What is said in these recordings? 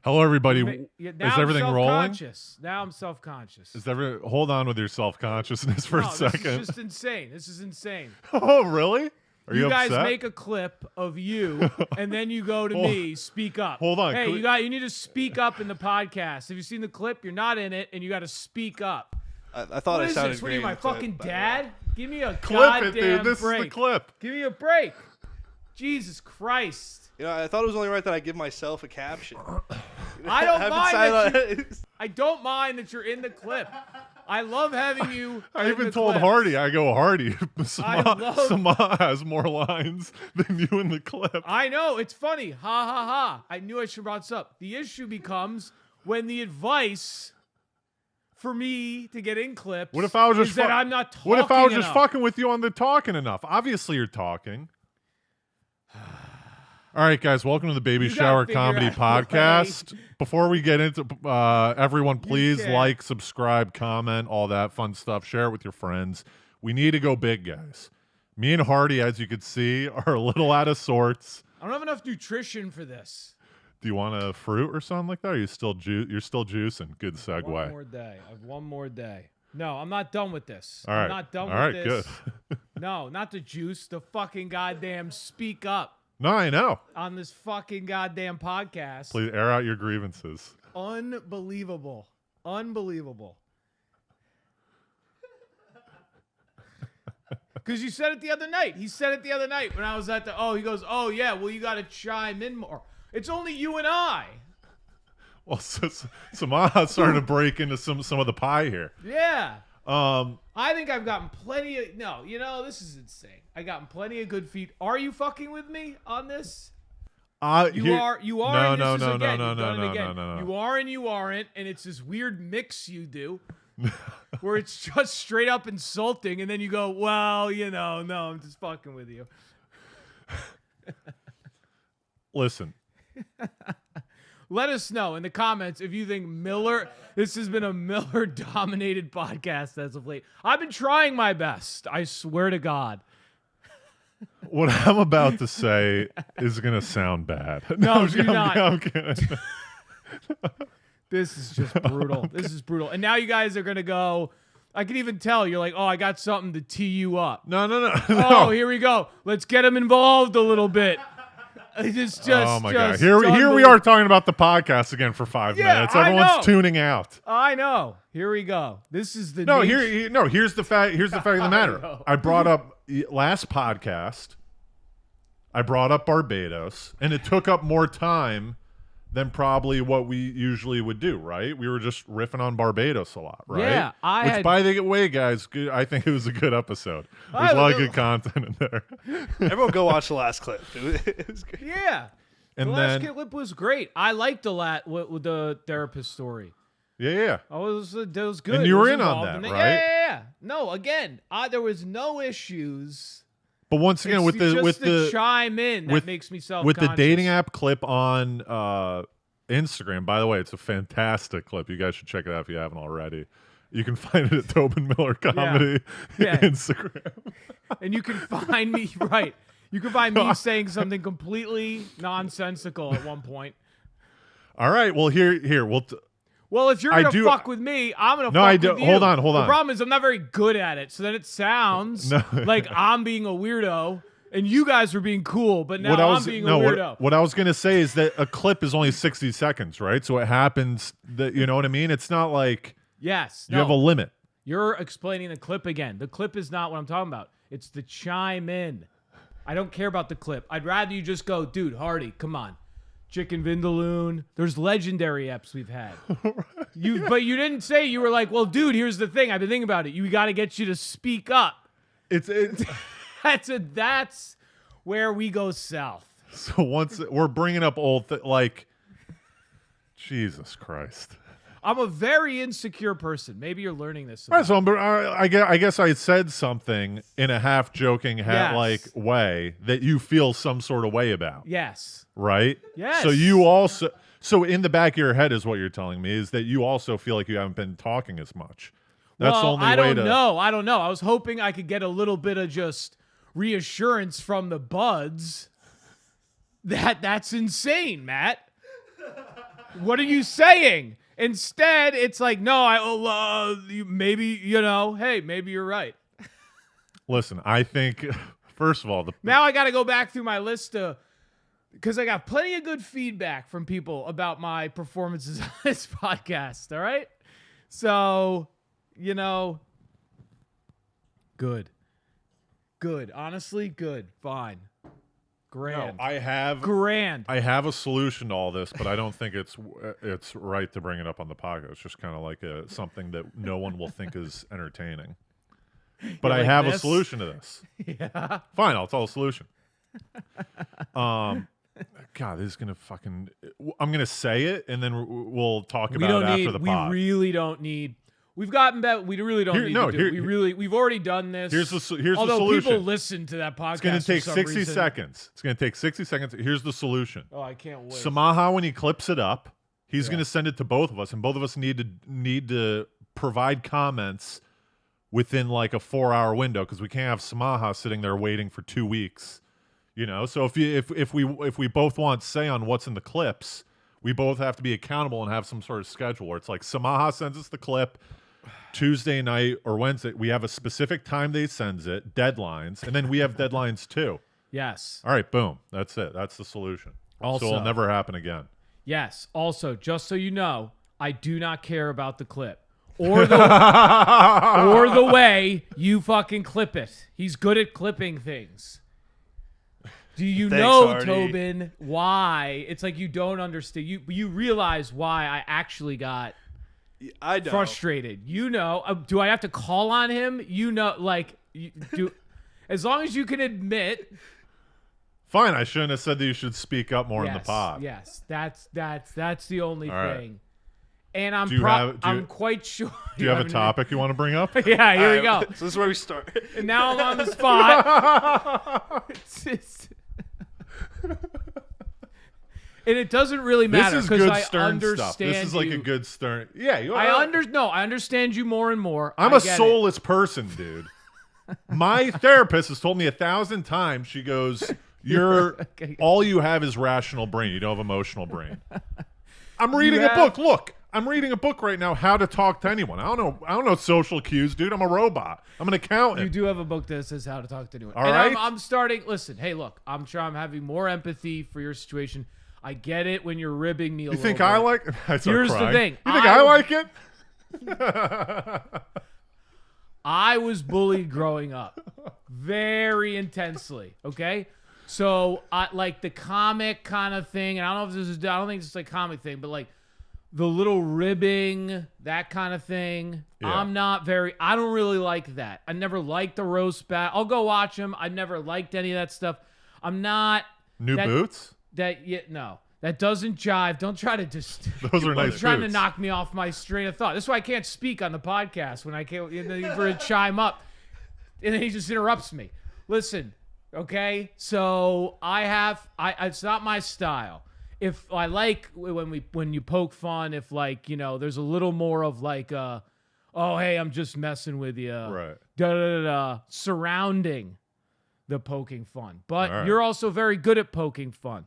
Hello, everybody. Is everything rolling? Now I'm self-conscious. Hold on with your self-consciousness for a second. This is just insane. This is insane. Oh, really? Are you guys upset? make a clip of you, and then you go to me, speak up. Hold on. Hey, you need to speak up in the podcast. Have you seen the clip? You're not in it, and you got to speak up. I thought I sounded great. What are you, my fucking dad? Give me a clip goddamn it, dude. This break. is the clip. Give me a break. Jesus Christ. You know, I thought it was only right that I give myself a caption. I don't mind that you're in the clip. I love having you. I even told Hardy, I go, Hardy, Sama has more lines than you in the clip. I know. It's funny. Ha, ha, ha. I knew I should have brought this up. The issue becomes when the advice for me to get in clips that I'm not talking What if I was just fucking with you on the talking enough? Obviously, you're talking. All right, guys, welcome to the Baby Shower Comedy Podcast. Before we get into everyone, please like, subscribe, comment, all that fun stuff. Share it with your friends. We need to go big, guys. Me and Hardy, as you can see, are a little out of sorts. I don't have enough nutrition for this. Do you want a fruit or something like that? Or are you still you're still juicing? Good segue. One more day. I have one more day. No, I'm not done with this. All right. I'm not done all with right, this. Good. No, not the juice. The fucking goddamn speak up. No, I know. On this fucking goddamn podcast. Please air out your grievances. Unbelievable. Unbelievable. Because you said it the other night. He said it the other night when I was at he goes, oh, yeah, well, you got to chime in more. It's only you and I. Well, Samaha's starting to break into some of the pie here. Yeah. I think I've gotten plenty of... No, this is insane. I've gotten plenty of good feet. Are you fucking with me on this? You are. You are. No. You are and you aren't, and it's this weird mix you do, where it's just straight up insulting, and then you go, well, no, I'm just fucking with you. Listen. Let us know in the comments if you think this has been a Miller-dominated podcast as of late. I've been trying my best. I swear to God. What I'm about to say is going to sound bad. No, do not. I'm kidding. This is just brutal. This is brutal. And now you guys are going to go... I can even tell. You're like, I got something to tee you up. No. Oh, here we go. Let's get him involved a little bit. Oh my God! Here we are talking about the podcast again for 5 minutes. Everyone's tuning out. I know. Here we go. This is the Here's the fact. Here's the fact of the matter. I brought up last podcast. I brought up Barbados, and it took up more time than probably what we usually would do. Right? We were just riffing on Barbados a lot. Right? Yeah. By the way, guys, I think it was a good episode. There's a lot of good content in there. Everyone go watch the last clip. It was great. Yeah. And the last clip was great. I liked the therapist story. Yeah. Oh, it was good. And you were in on that, right? Yeah. No, again, there was no issues. But once again, with the chime in, that makes me self-conscious. With the dating app clip on Instagram, by the way, it's a fantastic clip. You guys should check it out if you haven't already. You can find it at Tobin Miller Comedy Instagram. And you can find me, right. You can find me saying something completely nonsensical at one point. All right. Well, here. Well, if you're going to fuck with me, I'm going to fuck with you. Hold on. The problem is I'm not very good at it. So then it sounds like I'm being a weirdo and you guys were being cool, but now I'm being a weirdo. What I was going to say is that a clip is only 60 seconds, right? So it happens that, you know what I mean? It's not like you have a limit. You're explaining the clip again. The clip is not what I'm talking about. It's the chime in. I don't care about the clip. I'd rather you just go, dude, Hardy, come on. Chicken Vindaloo. There's legendary eps we've had. But you didn't say, you were like, well, dude, here's the thing. I've been thinking about it. We got to get you to speak up. It's that's where we go south. So once we're bringing up old Jesus Christ. I'm a very insecure person. Maybe you're learning this. Right, so I guess I said something in a half joking, way that you feel some sort of way about. Yes. Right? Yes. So in the back of your head is what you're telling me is that you also feel like you haven't been talking as much. That's the only way to... I don't know. I was hoping I could get a little bit of just reassurance from the buds that that's insane, Matt. What are you saying? Instead, it's like, no, maybe, hey, maybe you're right. Listen, I think, first of all, now I got to go back through my list because I got plenty of good feedback from people about my performances on this podcast. All right. So, good. Honestly, good. Fine. Grand. No, I have a solution to all this, but I don't think it's right to bring it up on the podcast. It's just kind of like something that no one will think is entertaining. But I have a solution to this. Yeah. Fine, I'll tell a solution. God, this is gonna fucking. I'm gonna say it, and then we'll talk about it after the pod. We really don't need. We've gotten better. We really don't need to do it. We've already done this. Here's the solution. Although people listen to that podcast, it's going to take 60 seconds. It's going to take 60 seconds. Here's the solution. Oh, I can't wait. Samaha, when he clips it up, he's going to send it to both of us, and both of us need to provide comments within like a 4-hour window because we can't have Samaha sitting there waiting for 2 weeks. So if we both want say on what's in the clips, we both have to be accountable and have some sort of schedule where it's like Samaha sends us the clip Tuesday night or Wednesday. We have a specific time they sends it, deadlines, and then we have deadlines too. Yes. All right, boom. That's it. That's the solution. Also, so it'll never happen again. Yes. Also, just so you know, I do not care about the clip or the way you fucking clip it. He's good at clipping things. Do you know, Hardy. Tobin, why? It's like you don't understand. You realize why I actually got frustrated. Do I have to call on him? As long as you can admit. Fine, I shouldn't have said that you should speak up more in the pod. Yes, that's the only thing. Right. And I'm quite sure. Do you have a topic you want to bring up? Yeah, here we go. So this is where we start. And now I'm on the spot. And it doesn't really matter because I understand stuff. This is like a good stern. Yeah, I understand you more and more. I'm a soulless person, dude. My therapist has told me 1,000 times. She goes, all you have is rational brain. You don't have emotional brain. I'm reading a book. Look, I'm reading a book right now. How to talk to anyone. I don't know social cues, dude. I'm a robot. I'm an accountant. You do have a book that says how to talk to anyone. All right. I'm starting. Listen, hey, look. I'm sure I'm having more empathy for your situation. I get it when you're ribbing me a little bit. You think I like it? Here's the thing. You think I like it? I was bullied growing up very intensely, okay? So, I like the comic kind of thing, and I don't know if I don't think it's like a comic thing, but like the little ribbing, that kind of thing. Yeah. I don't really like that. I never liked the roast battle. I'll go watch them. I never liked any of that stuff. I'm not. New boots? No. That doesn't jive. Don't try to just. Those are nice. Trying to knock me off my train of thought. That's why I can't speak on the podcast when I can't for a chime up, and then he just interrupts me. Listen, okay. So it's not my style. If I like when you poke fun, if there's a little more of like oh hey, I'm just messing with you, right? Surrounding the poking fun, but You're also very good at poking fun.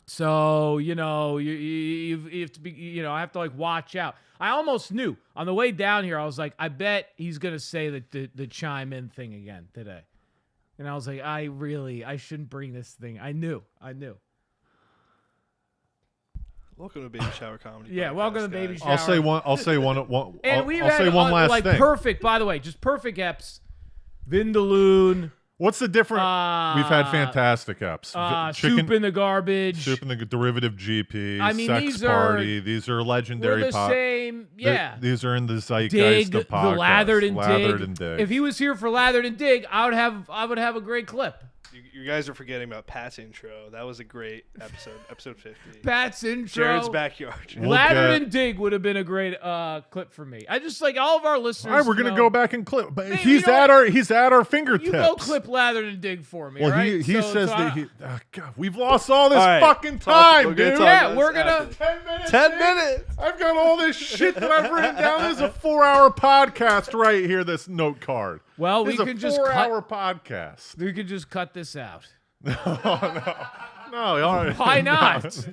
So, you have to be, I have to like watch out. I almost knew on the way down here. I was like, I bet he's going to say the chime in thing again today. And I was like, I shouldn't bring this thing. I knew. Welcome to Baby Shower Comedy. Yeah, welcome to Baby Shower. I'll say one last thing. Perfect, by the way, just perfect eps. Vindaloon. What's the difference? We've had fantastic eps. Soup in the garbage. Soup in the derivative GP. I mean, Sex Party. These are legendary. We're the same. Yeah. These are in the zeitgeist of podcasts. The Lathered and Dig. If he was here for Lathered and Dig, I would have a great clip. You guys are forgetting about Pat's intro. That was a great episode. Episode 50. Pat's intro. Jared's backyard. Lathered and Dig would have been a great clip for me. I just like all of our listeners. All right, we're gonna go back and clip. But he's at our fingertips. You go clip Lathered and Dig for me. Well, right? he says that God, we've lost all this fucking time, dude. Yeah, we're gonna 10 minutes. 10 minutes. I've got all this shit that I've written down. This is a 4-hour podcast right here. This note card. Well, we can just 4-hour podcast. We could just cut this out. No. All right. Why not?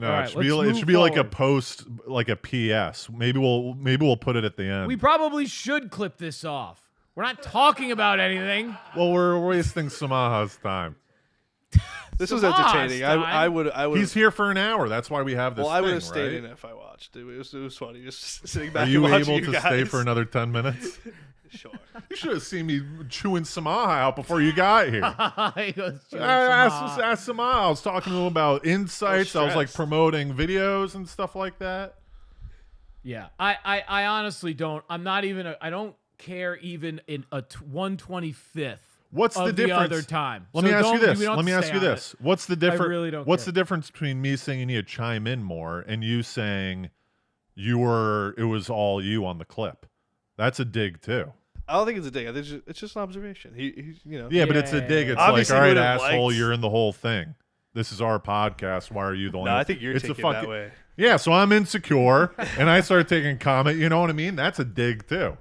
No, All it right, should be. let's It move should be like a forward. post, like a PS. Maybe we'll put it at the end. We probably should clip this off. We're not talking about anything. Well, we're wasting Samaha's time. This was Samaha's entertaining. I would. He's here for an hour. That's why we have this. Well, I would thing, have stayed right? in if I watched. It was funny. Just sitting back Are you and watching able to guys. stay for another 10 minutes? Sure. You should have seen me chewing Samaha out before you got here. He goes, Ask Samaha. I was talking to him about insights. I was like stressed. promoting videos and stuff like that. Yeah, I honestly don't. I'm not even. I don't care even in a 1/25th. What's of the difference? other time. Let So me ask you don't- this. we don't Let me ask stay you on this. it. What's the difference? really don't What's care. the difference between me saying you need to chime in more and you saying it was all you on the clip? That's a dig too. I don't think it's a dig. I think it's just an observation. He's Yeah, but it's a dig. It's Obviously, like, all right, we would've asshole, liked- you're in the whole thing. This is our podcast. Why are you the only? No, I think you're it's taking a it fucking, that way. Yeah, so I'm insecure, and I start taking comment. You know what I mean? That's a dig too.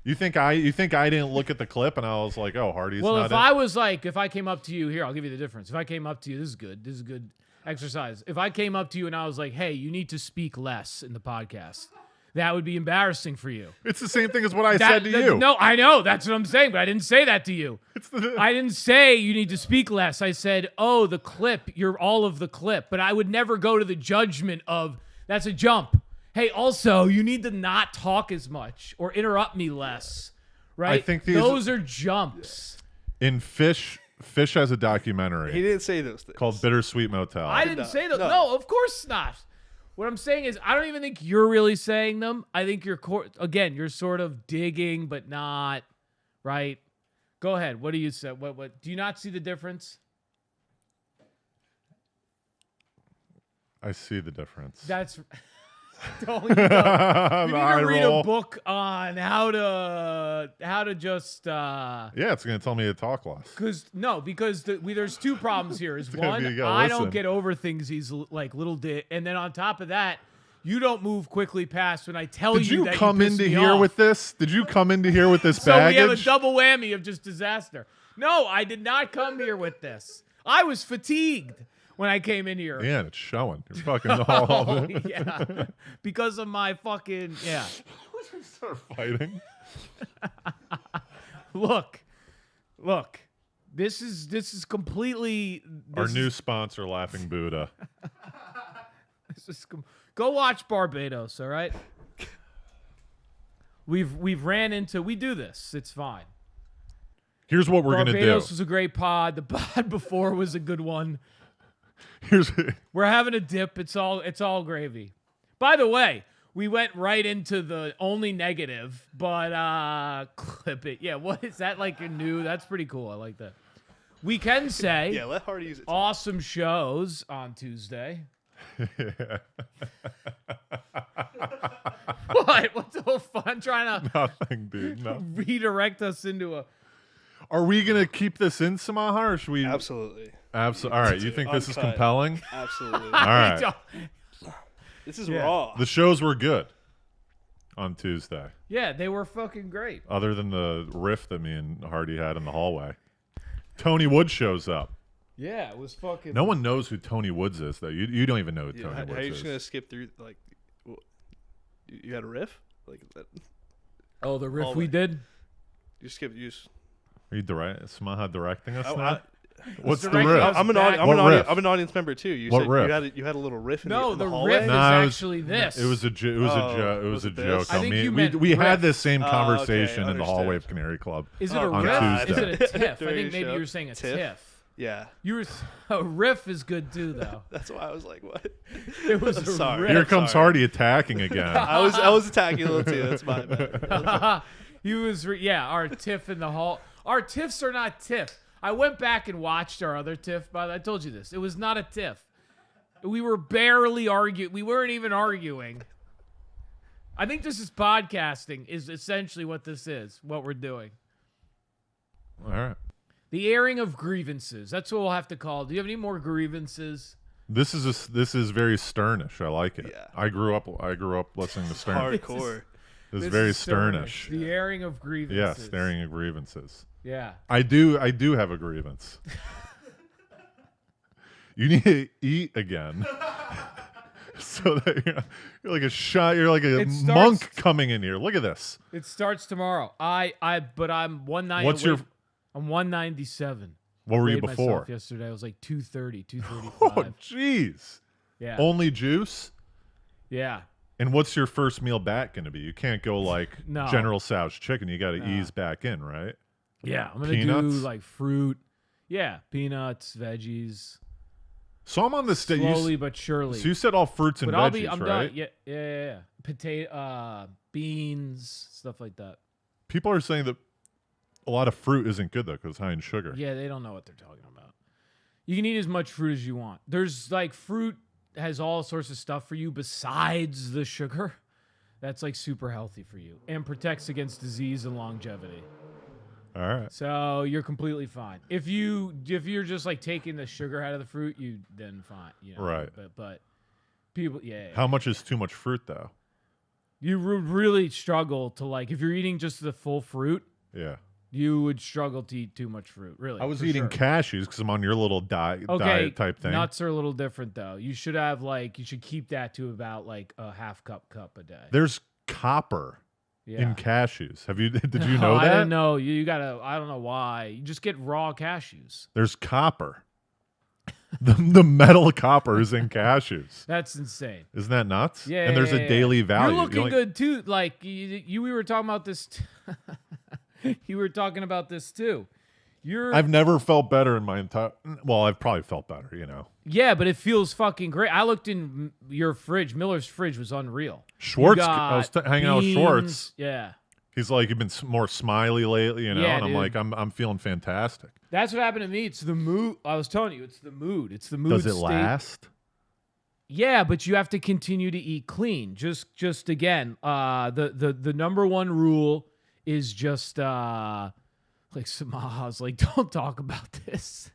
You think I didn't look at the clip and I was like, oh, Hardy's Well, not if in? I was like, if I came up to you here, I'll give you the difference. If I came up to you, this is good exercise. If I came up to you and I was like, hey, you need to speak less in the podcast, that would be embarrassing for you. It's the same thing as what I said to you. No, I know. That's what I'm saying, but I didn't say that to you. the- I didn't say you need to speak less. I said, oh, the clip, you're all of the clip. But I would never go to the judgment of, that's a jump. Hey, also, you need to not talk as much or interrupt me less, right? I think those are jumps. In Fish has a He documentary didn't say those things. called Bittersweet Motel. I didn't say that. No. No, of course not. What I'm saying is, I don't even think you're really saying them. I think you're, again, you're sort of digging, but not, right? Go ahead. What do you say? What? Do you not see the difference? I see the difference. That's. Don't you know? You need to read a book on how to just. Yeah, it's gonna tell me to talk less. Because there's two problems here. Is gonna one, be, you gotta I listen. don't get over things. These like little and then on top of that, you don't move quickly past when I tell Did you that come you piss into me here off. with this? Did you come into here with this So baggage? we have a double whammy of just disaster. No, I did not come here with this. I was fatigued when I came in here. Yeah, it's showing. You're fucking all Oh, yeah. Because of my fucking start fighting. Look. This is completely Our new sponsor, Laughing Buddha. Go watch Barbados, all right? We do this. It's fine. Here's what we're gonna do. Barbados was a great pod. The pod before was a good one. Here's We're having a dip. It's all gravy. By the way, we went right into the only negative, but clip it. Yeah, what is that like your new? That's pretty cool. I like that. We can say Yeah, let Hardy use it. awesome shows on Tuesday. What? What's the whole fun trying to nothing, dude. No. redirect us into a Are we gonna keep this in Samaha, or should we? Absolutely. Absolutely. All right. You think this is Uncut. compelling? Absolutely. All right. This is Yeah. raw. The shows were good on Tuesday, Yeah, they were fucking great. other than the riff that me and Hardy had in the hallway. Tony Woods shows up. Yeah, it was fucking. No one knows who Tony Woods is, though. You don't even know who Yeah, Tony how are you Woods just gonna is. skip through like? You had a riff like that? Oh, the riff Hallway. we did. You skip. You just. Are you Samaha directing us I- now? What's the directing riff? us. I'm an Back- I'm What an riff? I'm an audience member too. You What said riff? you had a little riff in No, the the hallway. riff Nah, is it was- actually this. It was a joke. It was was a it joke. this? I on think me. you meant We had riff. this same Oh, conversation okay, in the hallway understood. of Canary Club. Is it a on riff? Tuesday. Is it a tiff? I During think maybe show. you were saying a Tiff? tiff. Yeah, You were a riff is good too, though. that's why I was like, what? It was I'm a sorry. riff. Here comes Sorry. Hardy attacking again. I was attacking a little too. That's my bad. He was our tiff in the hall. Our tiffs are not tiff. I went back and watched our other tiff. By the way, I told you this. It was not a tiff. We were barely arguing. We weren't even arguing. I think this is podcasting. Is essentially what this is. What we're doing. All right. The airing of grievances. That's what we'll have to call it. Do you have any more grievances? This is very Sternish. I like it. Yeah. I grew up listening to Stern. Hardcore. It's This very is Sternish. Sternish. The airing of grievances. Yeah, staring at grievances. Yeah. I do have a grievance. You need to eat again. So that you're like a shot. You're like a It starts- monk coming in here. Look at this. It starts tomorrow. But I'm 190. What's your? I'm 197. What were you Weighed before? myself yesterday. I was like 230, Oh, 235. jeez. Yeah. Only juice. Yeah. And what's your first meal back going to be? You can't go like No. General Tso's chicken. You got to ease back in, right? Yeah. I'm gonna Peanuts? do like fruit. Yeah, peanuts, veggies. So I'm on the state. Slowly but surely. So you said all fruits and but veggies, I'm right? done. Yeah. Potato, beans, stuff like that. People are saying that a lot of fruit isn't good though because it's high in sugar. Yeah, they don't know what they're talking about. You can eat as much fruit as you want. There's like fruit has all sorts of stuff for you besides the sugar. That's like super healthy for you and protects against disease and longevity. All right. So you're completely fine. If you're just like taking the sugar out of the fruit, you then fine. You know? Right. But people, yeah. How much is too much fruit though? You would really struggle to like if you're eating just the full fruit. Yeah. You would struggle to eat too much fruit. Really. I was for eating sure. cashews because I'm on your little diet type thing. Nuts are a little different though. You should keep that to about like a half cup a day. There's copper Yeah. in cashews. Did you No, know I that? didn't know. You gotta. I don't know why. You just get raw cashews. There's copper. the metal copper is in cashews. That's insane. Isn't that nuts? Yeah. And there's a daily value. You're You looking only- good too. Like we were talking about this. You were talking about this too. I've never felt better in my entire. Well, I've probably felt better, Yeah, but it feels fucking great. I looked in your fridge. Miller's fridge was unreal. Schwartz. You I was got hanging out with beans. Schwartz. Yeah. He's like, you've been more smiley lately, Yeah, and I'm dude. like, I'm feeling fantastic. That's what happened to me. It's the mood. I was telling you, it's the mood. It's the mood. Does it state. last? Yeah, but you have to continue to eat clean. Just again, the number one rule is just like Samaha's like, don't talk about this.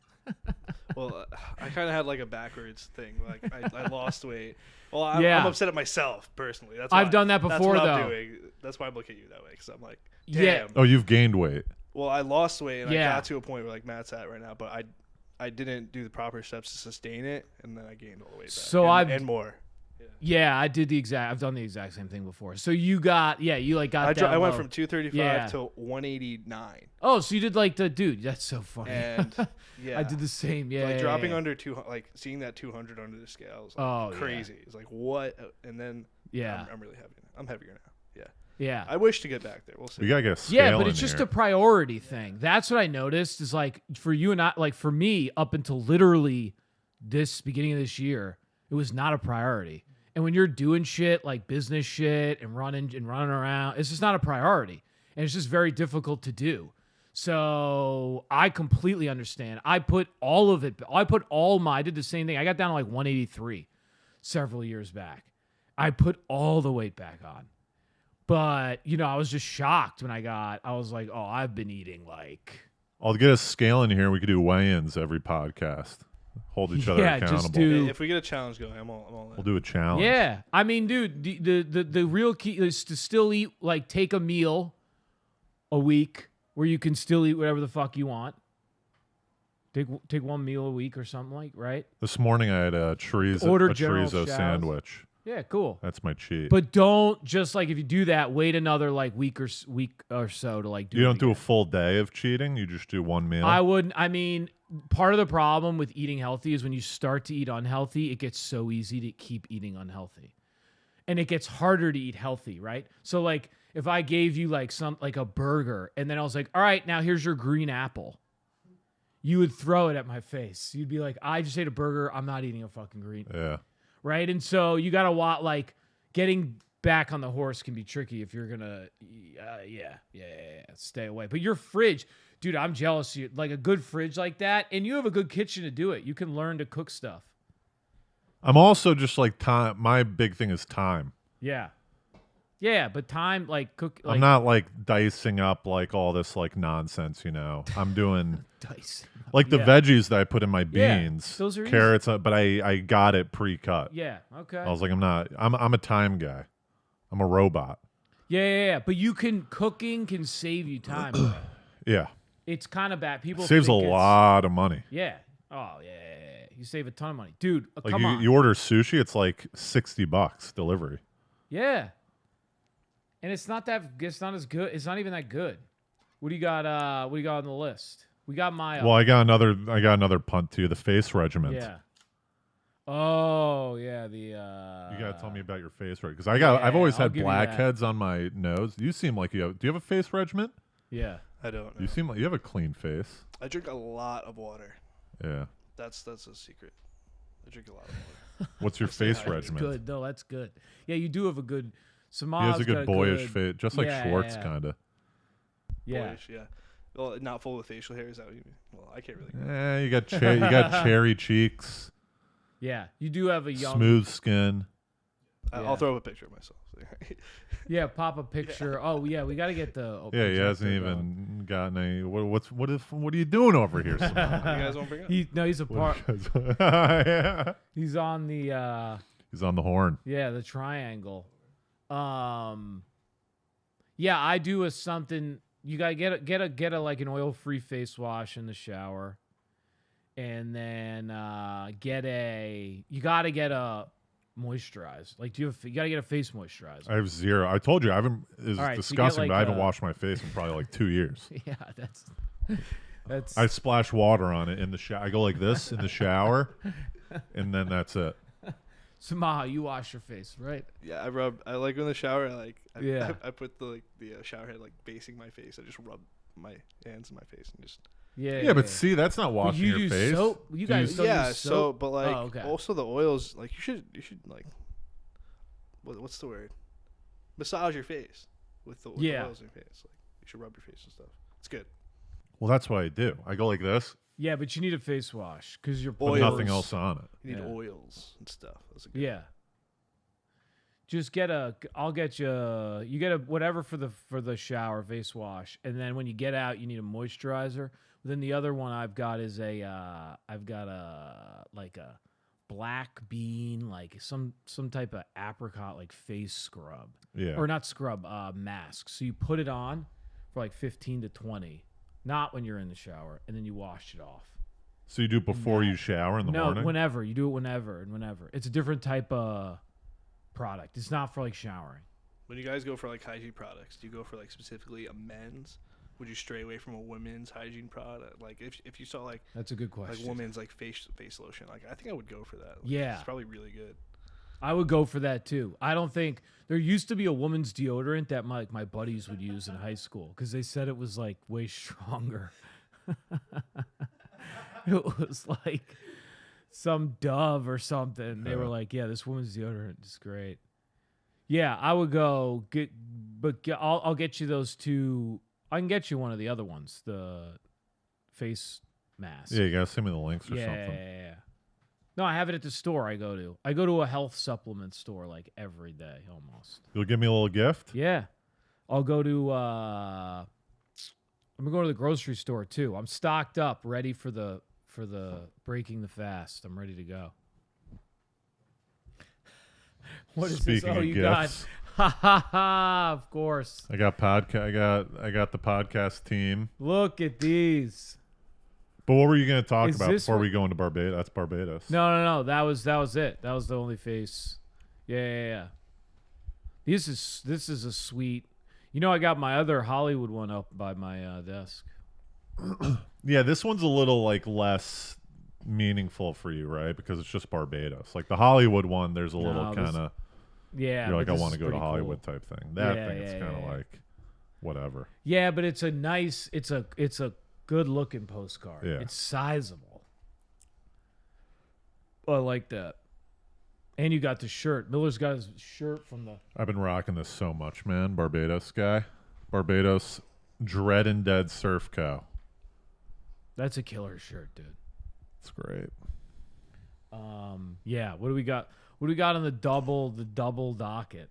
Well, I kind of had like a backwards thing. Like I lost weight. Well, I'm upset at myself personally. I've done that before, that's what though. I'm doing. That's why I'm looking at you that way because I'm like, Yeah. damn. Oh, you've gained weight. Well, I lost weight and Yeah. I got to a point where like Matt's at right now, but I didn't do the proper steps to sustain it, and then I gained all the weight back. So and more. Yeah, I've done the exact same thing before. So you got down I went low. from 235 Yeah. to 189, Oh, so you did like the dude. That's so funny. and yeah, I did the same. Yeah, like yeah, dropping yeah. under 200, like seeing that 200 under the scale was like Oh, yeah. crazy. It's like what, and then Yeah. I'm really heavy. I'm heavier now. Yeah, Yeah. I wish to get back there. We'll see. We gotta get a scale Yeah, but in it's just here. a priority thing. That's what I noticed is like for you and I, like for me, up until literally this beginning of this year, it was not a priority. And when you're doing shit like business shit and running around, it's just not a priority. And it's just very difficult to do. So I completely understand. I did the same thing. I got down to like 183 several years back. I put all the weight back on. But, I was just shocked when I was like, oh, I've been eating like. I'll get a scale in here. We could do weigh-ins every podcast. Hold each other Yeah, accountable. just do. If we get a challenge going, I'm all in. We'll do a challenge. Yeah. I mean, dude, the real key is to still eat, like take a meal a week where you can still eat whatever the fuck you want. Take one meal a week or something like, right? This morning I had a Order General chorizo Tso's. sandwich. Yeah, cool. That's my cheat. But don't just like if you do that, wait another like week or so to like do. you it don't do a again. full day of cheating. You just do one meal. I wouldn't. I mean, part of the problem with eating healthy is when you start to eat unhealthy, it gets so easy to keep eating unhealthy, and it gets harder to eat healthy, right? So like if I gave you like a burger, and then I was like, all right, now here's your green apple. You would throw it at my face. You'd be like, I just ate a burger. I'm not eating a fucking green. Yeah. Right? And so you got to like getting back on the horse can be tricky if you're going to, stay away. But your fridge, dude, I'm jealous of you. Like a good fridge like that. And you have a good kitchen to do it. You can learn to cook stuff. I'm also just like time. My big thing is time. Yeah. Yeah. But time, like cook. Like, I'm not like dicing up like all this like nonsense, I'm doing dice. like the Yeah. veggies that I put in my Yeah, beans, those are easy. carrots, but I got it pre-cut. Yeah. Okay. I was like, I'm a time guy. I'm a robot. Yeah. But cooking can save you time. bro. Yeah. It's kind of bad. People Saves a think it's- lot of money. Yeah. Oh, yeah. You save a ton of money, dude. Like Come on. you order sushi, it's like $60 delivery. Yeah. And it's not as good. It's not even that good. What do you got on the list? We got my Well, I got another punt too, the face regiment. Yeah. Oh, yeah, you gotta tell me about your face regiment, because I've always had blackheads on my nose. You seem like do you have a face regiment? Yeah. I don't know. You seem like you have a clean face. I drink a lot of water. Yeah. That's a secret. I drink a lot of water. What's your face regiment? Good. No, that's good. Yeah, you do have a good He has a good boyish face, just like Schwartz, yeah. kind of. Yeah. Boyish, yeah. Well, not full of facial hair. Is that what you mean? Well, I can't really. You got cherry cheeks. Yeah, you do have a young smooth skin. I'll throw up a picture of myself. Yeah, pop a picture. Yeah. Oh yeah, we got to get the. He hasn't even gotten any. What are you doing over here? You guys won't bring up. He's a part. Yeah. He's on the. He's on the horn. Yeah, the triangle. Yeah, I do something. You gotta get a like an oil-free face wash in the shower, and then you gotta get a moisturize. Like, you gotta get a face moisturizer. I have zero. I told you I haven't. It's disgusting, but I haven't washed my face in probably like 2 years. Yeah, that's. I splash water on it in the shower. I go like this in the shower, and then that's it. Samaha, you wash your face, right? Yeah, I like in the shower. I put the shower head like facing my face. I just rub my hands in my face and just. Yeah, but see, that's not washing your face. Soap? You guys don't use soap? But like also the oils, like you should like what's the word? Massage your face with the oils in your face. Like you should rub your face and stuff. It's good. Well, that's what I do. I go like this. Yeah, but you need a face wash because your put nothing else on it. You need oils and stuff. That's good. Yeah. Just I'll get you. You get a whatever for the shower face wash, and then when you get out, you need a moisturizer. Then the other one I've got is I've got a black bean, like some type of apricot like face scrub. Yeah. Or not scrub, mask. So you put it on for like 15 to 20, not when you're in the shower, and then you wash it off. So you do it before you shower in the morning? No, whenever. You do it whenever. It's a different type of product. It's not for like showering. When you guys go for like hygiene products, do you go for like specifically a men's? Would you stray away from a women's hygiene product? Like if you saw like that's a good question. Like women's like face lotion, like I think I would go for that. Like, yeah, it's probably really good. I would go for that too. I don't think there used to be a woman's deodorant that my buddies would use in high school because they said it was like way stronger. It was like some Dove or something. They were like, yeah, this woman's deodorant is great. Yeah, I would go I'll get you those two. I can get you one of the other ones, the face mask. Yeah, you gotta send me the links or something. Yeah. No, I have it at the store I go to. I go to a health supplement store like every day almost. You'll give me a little gift? Yeah. I'll go to I'm gonna go to the grocery store too. I'm stocked up, ready for the breaking the fast. I'm ready to go. What is Speaking this? Oh, of you gifts, got ha, of course. I got I got the podcast team. Look at these. But what were you going to talk about before we go into Barbados? That's Barbados. No. That was it. That was the only face. Yeah. This is a sweet. You know, I got my other Hollywood one up by my desk. Yeah, this one's a little like less meaningful for you, right? Because it's just Barbados. Like the Hollywood one, there's a little kind of. Yeah, you're like, I want to go to Hollywood type thing. That thing is kind of like whatever. Yeah, but it's a nice. It's a good looking postcard. Yeah. It's sizable. I like that. And you got the shirt. Miller's got his shirt from the. I've been rocking this so much, man. Barbados guy. Barbados Dread and Dead Surf Co. That's a killer shirt, dude. It's great. Yeah. What do we got? What do we got on the double docket?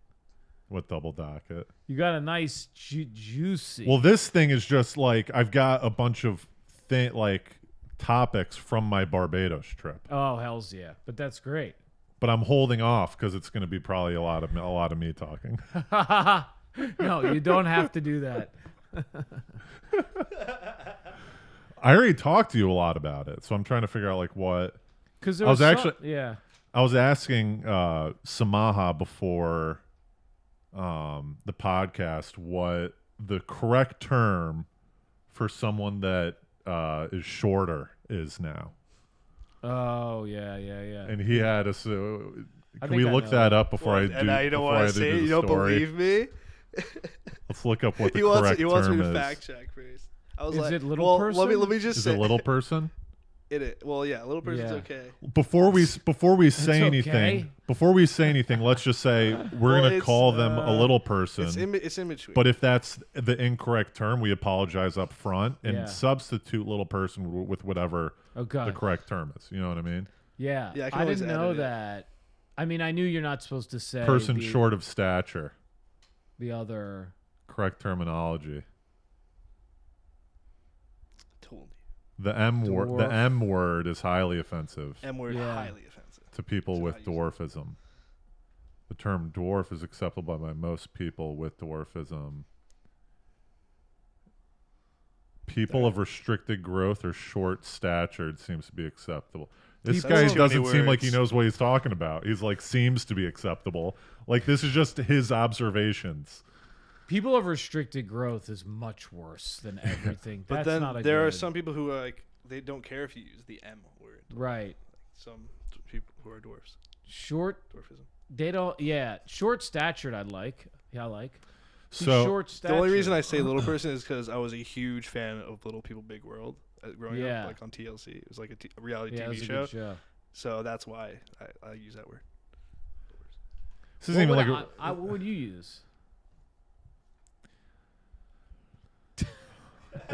What double docket? You got a nice juicy. Well, this thing is just like I've got a bunch of topics from my Barbados trip. Oh, hells yeah! But that's great. But I'm holding off because it's going to be probably a lot of me talking. No, you don't have to do that. I already talked to you a lot about it, so I'm trying to figure out like what. Because I was actually yeah. I was asking Samaha before the podcast what the correct term for someone that is shorter is now. Oh yeah. And he had us. Can think we I look know that that. up before I do? And now you don't want to say it. You don't believe me. Let's look up what the He wants term me to is. fact check first. I was Is like, it little person? Let me just Is say. it little person? Well, yeah, little person's Yeah. okay. Before we say okay. anything, let's just say we're gonna call them a little person. It's in between. But if that's the incorrect term, we apologize up front and Yeah. substitute little person with whatever Okay. the correct term is. You know what I mean? Yeah. Yeah, I can I always didn't know edit it. that. I mean, I knew you're not supposed to say Person short of stature. the other. Correct terminology. Told you. The M word. The Dwarf. M word is highly offensive M word, Yeah. highly offensive. to people So with I use dwarfism. The term dwarf is acceptable by most people with dwarfism. People of restricted growth or short statured seems to be acceptable. This People guy of- doesn't seem like he words. knows what he's talking about. He's like, seems to be acceptable. Like, this is just his observations. People of restricted growth is much worse than everything. But That's then not a there are good- some people who are like they don't care if you use the M word. right. Some people who are dwarfs, Short. dwarfism. They don't. Yeah. Short statured. I like. Yeah, I like. See, So short The statured. only reason I say little person is because I was a huge fan of Little People Big World growing Yeah. up, like on TLC. It was like a reality yeah, it TV was a show. good show. So that's why I use that word. this isn't even like What would you use? this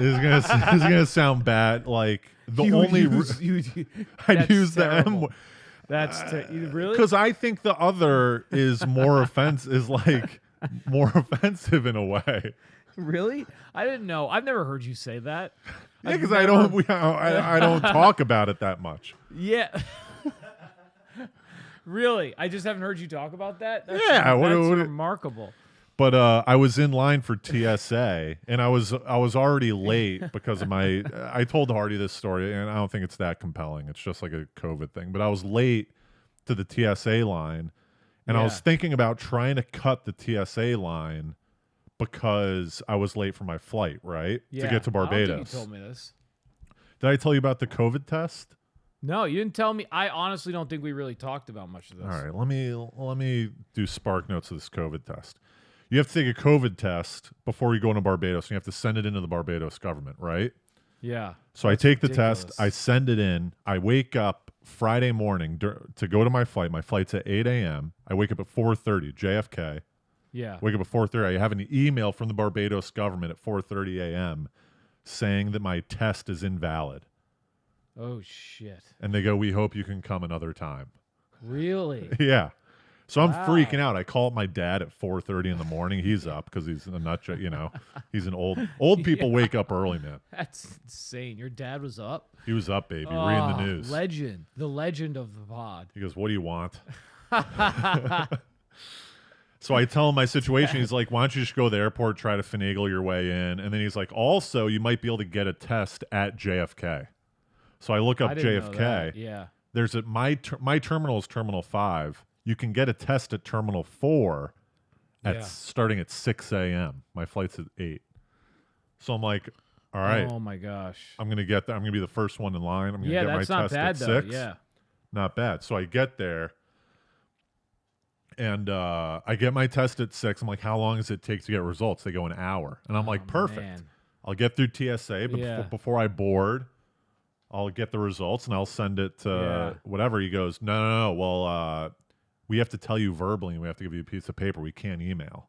is gonna sound bad. Like the You would only use- I'd that's use the M terrible. word. That's really Because I think the other is more is like more offensive in a way. really. I didn't know. I've never heard you say that. Yeah, I've because I never- don't I don't talk about it that much. Yeah. Really? I just haven't heard you talk about that? That's, Yeah, That's what- remarkable. But I was in line for TSA, and I was already late because of my. I told Hardy this story, and I don't think it's that compelling. It's just like a COVID thing. But I was late to the TSA line, and I was Yeah. thinking about trying to cut the TSA line because I was late for my flight, right, Yeah. to get to I don't Barbados. think you told me this. Did I tell you about the COVID test? No, you didn't tell me. I honestly don't think we really talked about much of this. All right, let me do spark notes of this COVID test. You have to take a COVID test before you go into Barbados, and you have to send it into the Barbados government, right? Yeah. So I take the test, ridiculous. I send it in, I wake up Friday morning to go to my flight. My flight's at 8 a.m. I wake up at 4:30, JFK. Yeah. Wake up at 4:30. I have an email from the Barbados government at 4:30 a.m. saying that my test is invalid. Oh shit. And they go, "We hope you can come another time." Really? Yeah. So I'm Wow. freaking out. I call up my dad at 4:30 in the morning. He's up because he's a nut, he's an old people wake up early, man. That's insane. Your dad was up. He was up, baby, reading the news. Legend. The legend of the pod. He goes, "What do you want?" So I tell him my situation. He's like, "Why don't you just go to the airport, try to finagle your way in?" And then he's like, "Also, you might be able to get a test at JFK." So I look up I didn't know JFK. that. Yeah. There's my terminal is Terminal 5. You can get a test at Terminal 4 Yeah. starting at 6 a.m. My flight's at 8. So I'm like, all right, Oh my gosh. I'm going to get there. I'm going to be the first one in line. I'm going to Yeah, get my that's not test bad at though. 6. Yeah. Not bad. So I get there, and I get my test at 6. I'm like, how long does it take to get results? They go an hour. And I'm like, Oh, perfect. man. I'll get through TSA, but Yeah. before I board, I'll get the results, and I'll send it to Yeah. whatever. He goes, no. Well, we have to tell you verbally, and we have to give you a piece of paper. We can't email.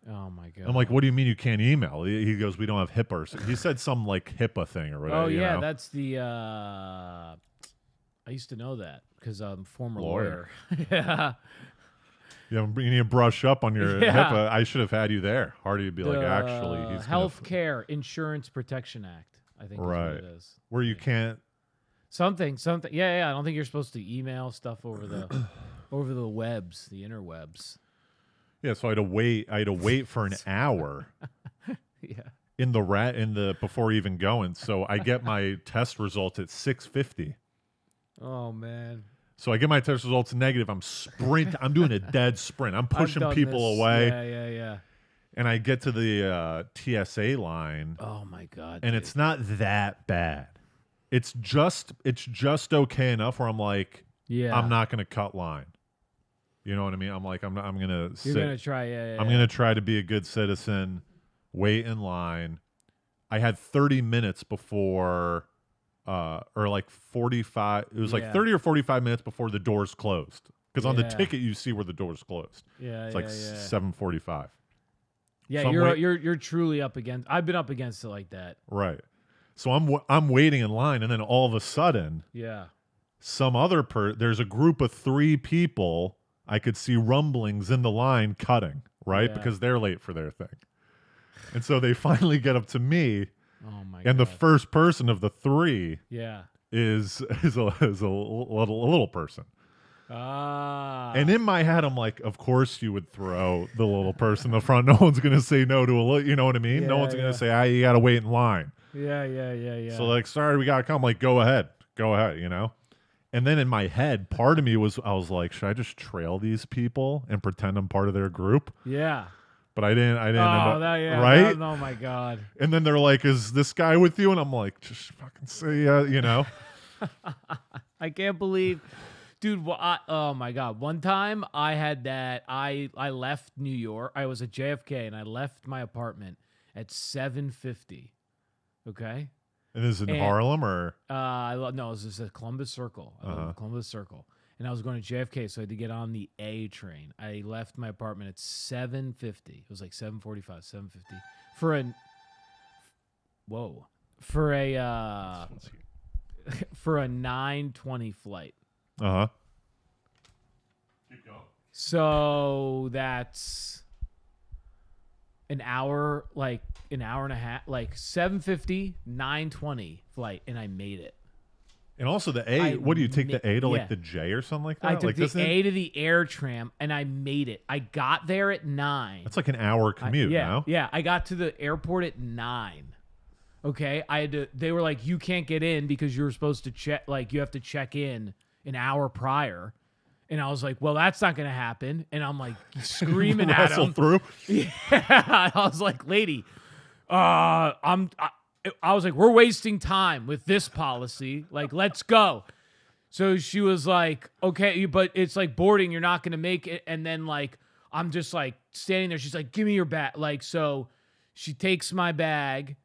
Oh my god. I'm like, what do you mean you can't email? He goes, we don't have HIPAA. Or something. He said some like HIPAA thing or whatever. Oh you yeah, know? that's the. I used to know that because I'm a former Lawyer. lawyer. Yeah. You need to brush up on your Yeah. HIPAA. I should have had you there. Hardy would be like, actually, he's Health Care Insurance Protection Act. I think Right. is what it is. where you can't. Something. Yeah. I don't think you're supposed to email stuff over the over the webs, the interwebs. Yeah, so I had to wait for an hour Yeah. in the before even going. So I get my test result at 6:50. Oh man. So I get my test results negative. I'm doing a dead sprint. I'm pushing people away. Yeah. And I get to the TSA line. Oh my god. And dude. it's not that bad. It's just okay enough where I'm like, I'm not going to cut line. You know what I mean? I'm like, I'm going to sit. You're going to try, I'm going to try to be a good citizen, wait in line. I had 30 minutes before, or like 45. It was like 30 or 45 minutes before the doors closed. Because on the ticket, you see where the doors closed. It's like 7:45. Yeah, So you're truly up against. I've been up against it like that. Right. So I'm waiting in line, and then all of a sudden, there's a group of 3 people. I could see rumblings in the line cutting, right? Because they're late for their thing. And so they finally get up to me. Oh my God. God. The first person of the 3 is a little person. And in my head, I'm like, of course you would throw the little person in the front. No one's going to say no to a little, you know what I mean? No one's going to say, you got to wait in line. Yeah. So like, sorry, we got to come. Like, go ahead, you know? And then in my head, part of me I was like, should I just trail these people and pretend I'm part of their group? Yeah. But I didn't end up, right? Oh my God. And then they're like, is this guy with you? And I'm like, just fucking say, you know? I can't believe, dude. Oh my God. One time I had that, I left New York. I was at JFK and I left my apartment at 7:50. Okay. And is it in Harlem or? No, it was just at Columbus Circle. I live in Columbus Circle. And I was going to JFK, so I had to get on the A train. I left my apartment at 7:50. It was like 7:45, 7:50 for a for a 9:20 flight. Keep going. So that's an hour and a half, like 7:50, 9:20 flight, and I made it. And also the A, what do you take the A to like the J or something like that? I took like the A to the air tram, and I made it. I got there at 9. That's like an hour commute now. Yeah, I got to the airport at 9. Okay, they were like, you can't get in because you were supposed to check, like you have to check in an hour prior. And I was like, well, that's not going to happen. And I'm like screaming at him. Through? Yeah, I was like, lady, I was like, we're wasting time with this policy. Like, let's go. So she was like, okay, but it's like boarding. You're not going to make it. And then like, I'm just like standing there. She's like, give me your bag. Like, so she takes my bag.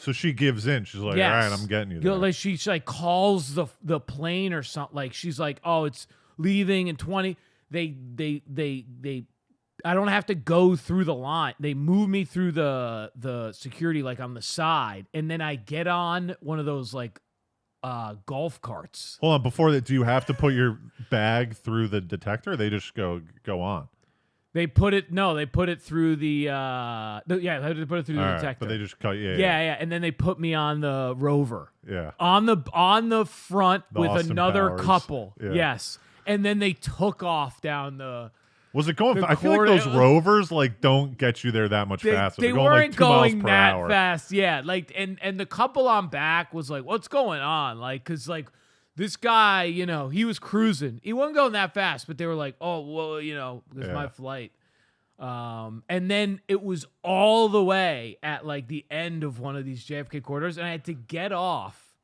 So she gives in. She's like, all right, I'm getting you there. Like she like calls the plane or something. Like she's like, oh, it's leaving in 20. I don't have to go through the line. They move me through the security like on the side, and then I get on one of those like golf carts. Hold on, before that, do you have to put your bag through the detector? Or they just go on. They put it through the they put it through the detector. But they just cut yeah, and then they put me on the Rover. Yeah. On the front with Austin another Powers. couple. Yeah. Yes. And then they took off down the Was it going? I feel like those Rovers like don't get you there that much faster. They going, weren't like, 2 miles going per that hour. fast. Yeah, like and the couple on back was like, "What's going on?" Like, cause like this guy, you know, he was cruising. He wasn't going that fast, but they were like, "Oh, well, you know, it's my flight." And then it was all the way at like the end of one of these JFK corridors, and I had to get off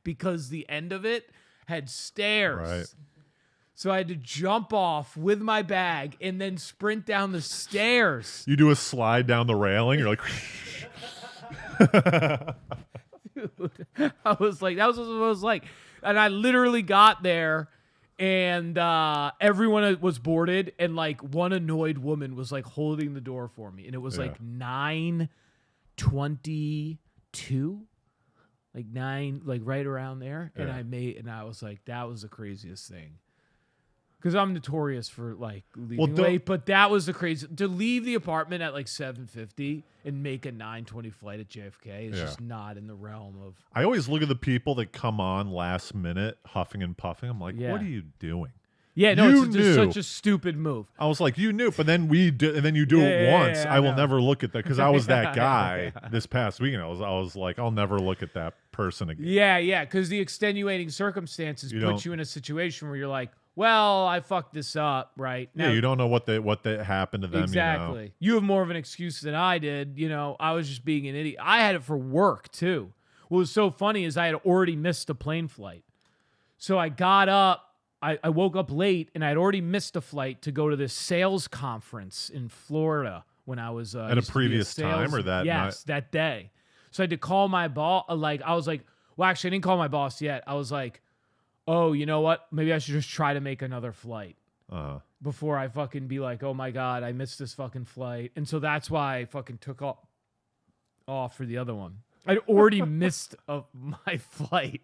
because the end of it had stairs. Right. So I had to jump off with my bag and then sprint down the stairs. You do a slide down the railing. You're like, dude, I was like, that was what it was like. And I literally got there and everyone was boarded and like one annoyed woman was like holding the door for me. And it was like 9:22, like 9, like right around there. Yeah. And I was like, that was the craziest thing. Because I'm notorious for like leaving late, but that was the crazy to leave the apartment at like 7:50 and make a 9:20 flight at JFK is just not in the realm of. I always look at the people that come on last minute, huffing and puffing. I'm like, what are you doing? Yeah, no, You it's knew. just such a stupid move. I was like, you knew, but then we did, and then you do it once. I will never look at that because I was that guy this past weekend. I was like, I'll never look at that person again. Yeah, because the extenuating circumstances put you in a situation where you're like, well, I fucked this up, right? Now, you don't know what happened to them. Exactly. You have more of an excuse than I did. I was just being an idiot. I had it for work too. What was so funny is I had already missed a plane flight. So I got up. I woke up late, and I'd already missed a flight to go to this sales conference in Florida when I was at a previous time or that night? Yes, that day. So I had to call my boss. I was like, well, actually, I didn't call my boss yet. I was like, oh, you know what? Maybe I should just try to make another flight before I fucking be like, oh my God, I missed this fucking flight. And so that's why I fucking took off for the other one. I'd already missed my flight.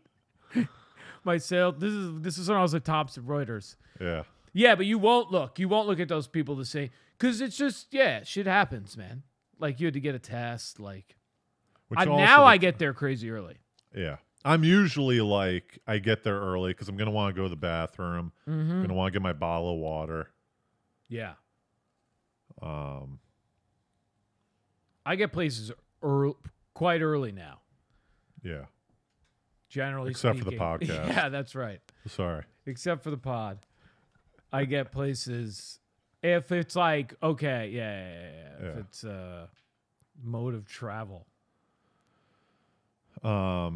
My sale. This is when I was at Thomson Reuters. Yeah. Yeah, but you won't look. You won't look at those people to say, because it's just, shit happens, man. Like you had to get a test. Like now I get there crazy early. Yeah. I'm usually like, I get there early because I'm going to want to go to the bathroom. I'm going to want to get my bottle of water. Yeah. I get places quite early now. Yeah. Generally Except speaking. for the podcast. Yeah, that's right. Sorry. Except for the pod. I get places if it's like, okay, yeah. If it's mode of travel. But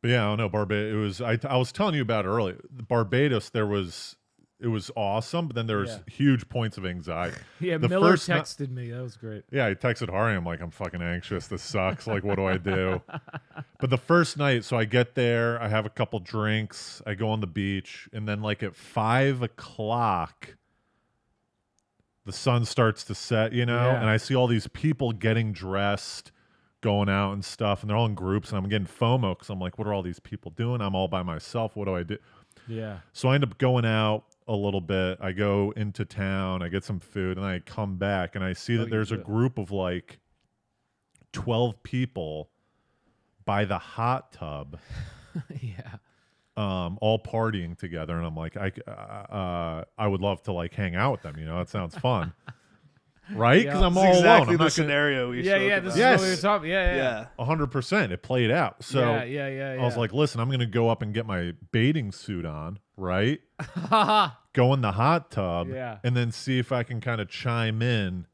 yeah, I don't know. Barbados. I was telling you about it earlier. Barbados. It was awesome, but then there was huge points of anxiety. Yeah, Miller texted me. That was great. Yeah, he texted Hari. I'm like, I'm fucking anxious. This sucks. Like, what do I do? But the first night, so I get there, I have a couple drinks, I go on the beach, and then like at 5 o'clock, the sun starts to set, and I see all these people getting dressed, going out and stuff, and they're all in groups, and I'm getting FOMO because I'm like, what are all these people doing? I'm all by myself. What do I do? Yeah. So I end up going out a little bit. I go into town, I get some food, and I come back, and I see that there's a group of like 12 people by the hot tub. Yeah. All partying together, and I'm like, I would love to like hang out with them. That sounds fun. Right? Because I'm all exactly alone. the scenario we This is what we were talking. Yeah. 100%. It played out. So yeah. I was like, listen, I'm going to go up and get my bathing suit on, right? Go in the hot tub, and then see if I can kind of chime in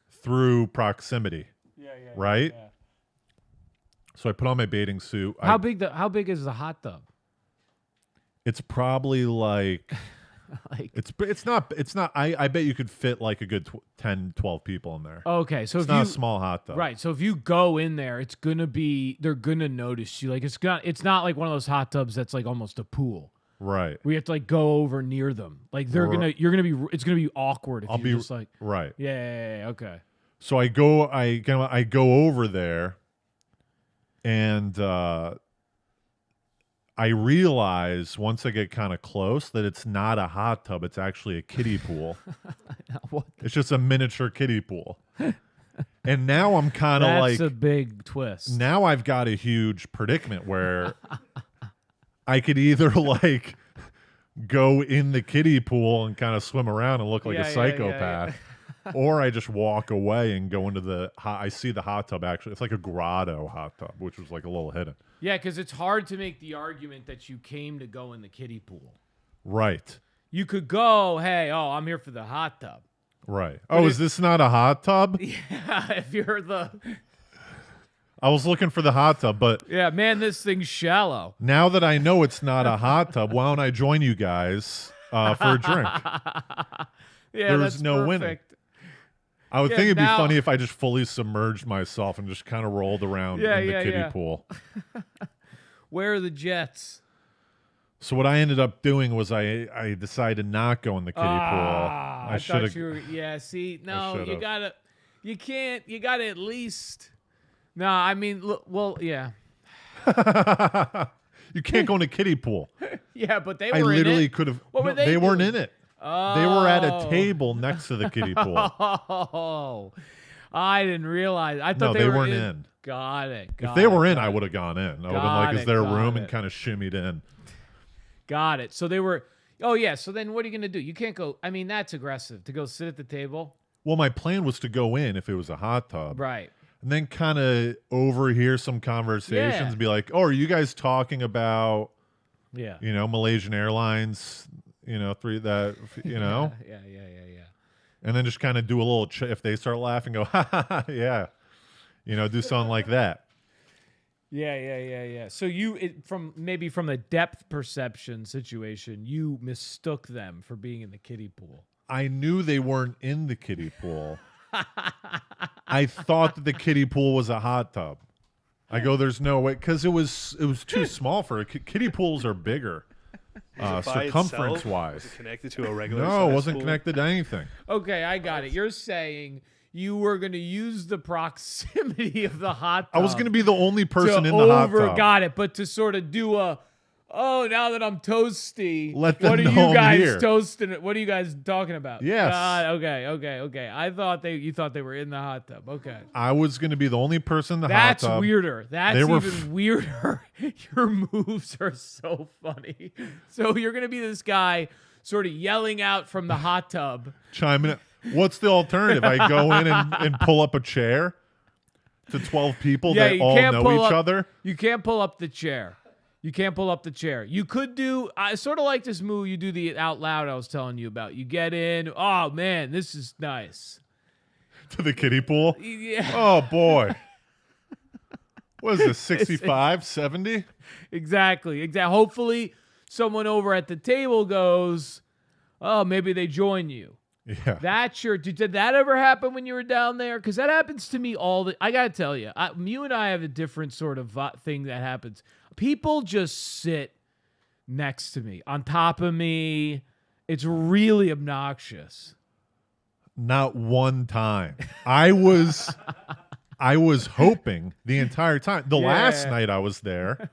through proximity. Right? Yeah. So I put on my bathing suit. How big is the hot tub? It's probably like it's not I bet you could fit like a good 10 12 people in there. Okay, so it's not a small hot tub. Right. So if you go in there, they're going to notice you. Like it's not like one of those hot tubs that's like almost a pool. Right. We have to like go over near them. Like it's going to be awkward if you're just like right. Yeah, okay. So I go over there, and I realize once I get kind of close that it's not a hot tub. It's actually a kiddie pool. It's just a miniature kiddie pool. And now I'm kind of like... That's a big twist. Now I've got a huge predicament where I could either like go in the kiddie pool and kind of swim around and look like a psychopath. Or I just walk away and go into I see the hot tub, actually. It's like a grotto hot tub, which was like a little hidden. Yeah, because it's hard to make the argument that you came to go in the kiddie pool. Right. You could go, I'm here for the hot tub. Right. But is this not a hot tub? Yeah, if you're I was looking for the hot tub, but... Yeah, man, this thing's shallow. Now that I know it's not a hot tub, why don't I join you guys for a drink? Yeah, There's no perfect. winning. I would think it'd be funny if I just fully submerged myself and just kind of rolled around in the kiddie pool. Where are the jets? So what I ended up doing was I decided to not go in the kiddie pool. I thought you were... Yeah, see, no, you gotta at least... No, I mean, yeah. You can't go in a kiddie pool. Yeah, but they were I literally in it. could have... What were they weren't doing? in it. Oh. They were at a table next to the kiddie pool. Oh, I didn't realize. I thought they weren't in. Got it. If they were in, I would have gone in. I would have been like, is there room? And kind of shimmied in. Got it. So they were. Oh yeah. So then what are you gonna do? You can't go. I mean, that's aggressive to go sit at the table. Well, my plan was to go in if it was a hot tub, Right. and then kind of overhear some conversations, Yeah. and be like, "Oh, are you guys talking about, Yeah. Malaysian Airlines? Yeah. And then just kind of do a little. If they start laughing, go, ha ha ha, yeah, do something like that. Yeah. So from the depth perception situation, you mistook them for being in the kiddie pool. I knew they weren't in the kiddie pool. I thought that the kiddie pool was a hot tub. I go, there's no way, because it was too small for kiddie pools are bigger, circumference wise. Was it connected to a regular? No, it wasn't pool? connected to anything. Okay, I got it. You're saying you were going to use the proximity of the hot tub. I was going to be the only person in the hot tub. Got it, but to sort of do now that I'm toasty, let them what are know you I'm guys here. toasting? What are you guys talking about? Yes. Okay. I thought you thought they were in the hot tub. Okay. I was going to be the only person in the That's hot tub. weirder. That's They were even weirder. Your moves are so funny. So you're going to be this guy sort of yelling out from the hot tub. Chiming in. What's the alternative? I go in and pull up a chair to 12 people that all know each other? You can't pull up the chair. You could do, I sort of like this move you do the out loud I was telling you about. You get in, oh man, this is nice. To the kiddie pool? Yeah. Oh boy. What is this, 65, 70? Exactly. Hopefully someone over at the table goes, oh, maybe they join you. Yeah. Did that ever happen when you were down there? Because that happens to me I got to tell you, you and I have a different sort of thing that happens. People just sit next to me, on top of me. It's really obnoxious. Not one time. I was hoping the entire time. The last night I was there,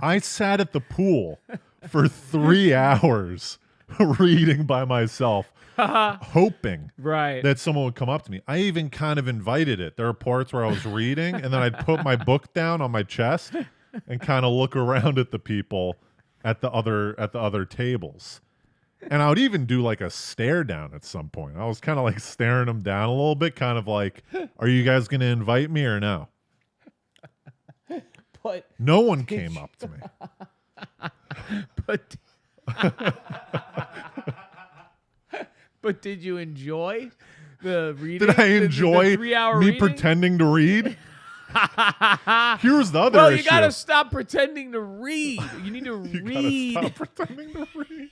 I sat at the pool for 3 hours reading by myself, hoping that someone would come up to me. I even kind of invited it. There are parts where I was reading, and then I'd put my book down on my chest and kind of look around at the people at the other tables. And I would even do like a stare down at some point. I was kind of like staring them down a little bit, kind of like, are you guys going to invite me or no? But no one came up to me. But did you enjoy the reading? Did I enjoy the 3 hour me reading? pretending to read? Here's the other issue. You got to stop pretending to read. You need to read. You got to stop pretending to read.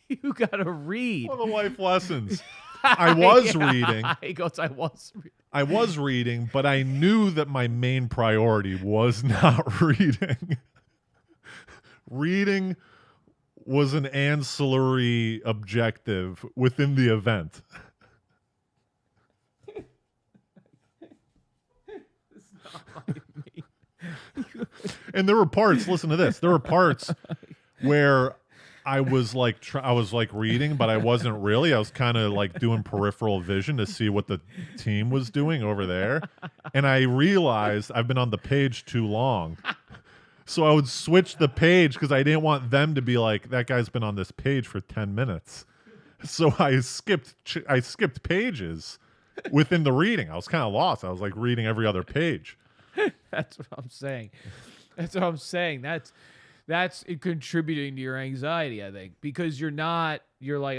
You got to read. What are the life lessons? I was reading. He goes, I was reading. I was reading, but I knew that my main priority was not reading. Reading was an ancillary objective within the event. And there were parts, listen to this, there were parts where I was like reading, but I wasn't really. I was kind of like doing peripheral vision to see what the team was doing over there. And I realized I've been on the page too long. So I would switch the page because I didn't want them to be like, that guy's been on this page for 10 minutes. So I skipped pages within the reading. I was kind of lost. I was like reading every other page. That's what I'm saying. That's contributing to your anxiety, I think, because you're like,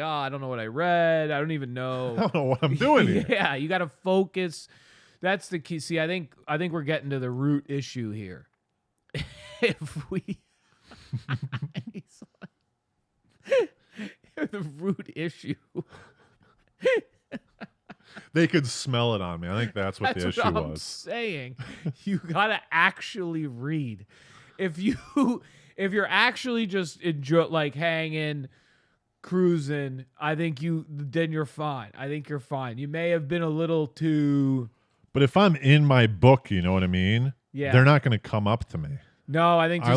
oh, I don't know what I read. I don't even know. I don't know what I'm doing here. Yeah, you got to focus. That's the key. See, I think we're getting to the root issue here. If we the root issue. They could smell it on me. I think that's what the issue what I'm was. Saying you gotta actually read. If you're actually just like hanging, cruising, I think then you're fine. I think you're fine. You may have been a little too. But if I'm in my book, you know what I mean? Yeah. They're not going to come up to me. No, I think this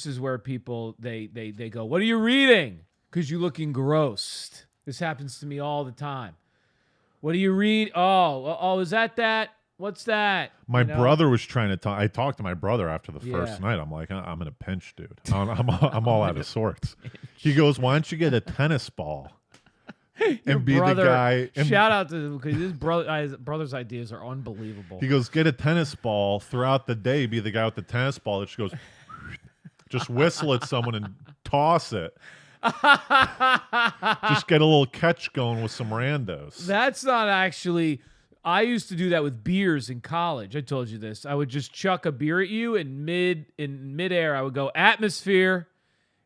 is where people they go, what are you reading? Because you're looking grossed. This happens to me all the time. What do you read? Oh, is that? What's that? My brother was trying to talk. I talked to my brother after the first night. I'm like, I'm in a pinch, dude. I'm all out of sorts. He goes, why don't you get a tennis ball and be the guy? And shout out to because his brother's ideas are unbelievable. He goes, get a tennis ball throughout the day. Be the guy with the tennis ball that just goes, just whistle at someone and toss it. Just get a little catch going with some randos. That's not actually. I used to do that with beers in college. I told you this. I would just chuck a beer at you, and in midair, I would go atmosphere,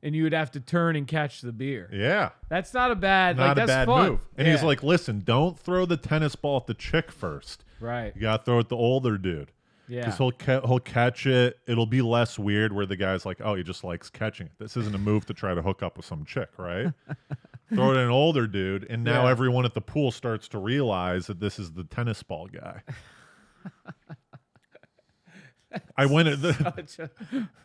and you would have to turn and catch the beer. Yeah, that's not a bad. Not like, a that's bad fun. move. And he's like, "Listen, don't throw the tennis ball at the chick first. Right. You gotta throw it at the older dude. Yeah, because he'll catch it. It'll be less weird where the guy's like, oh, he just likes catching it. This isn't a move to try to hook up with some chick, right? Throw it at an older dude, and now everyone at the pool starts to realize that this is the tennis ball guy. I went at such a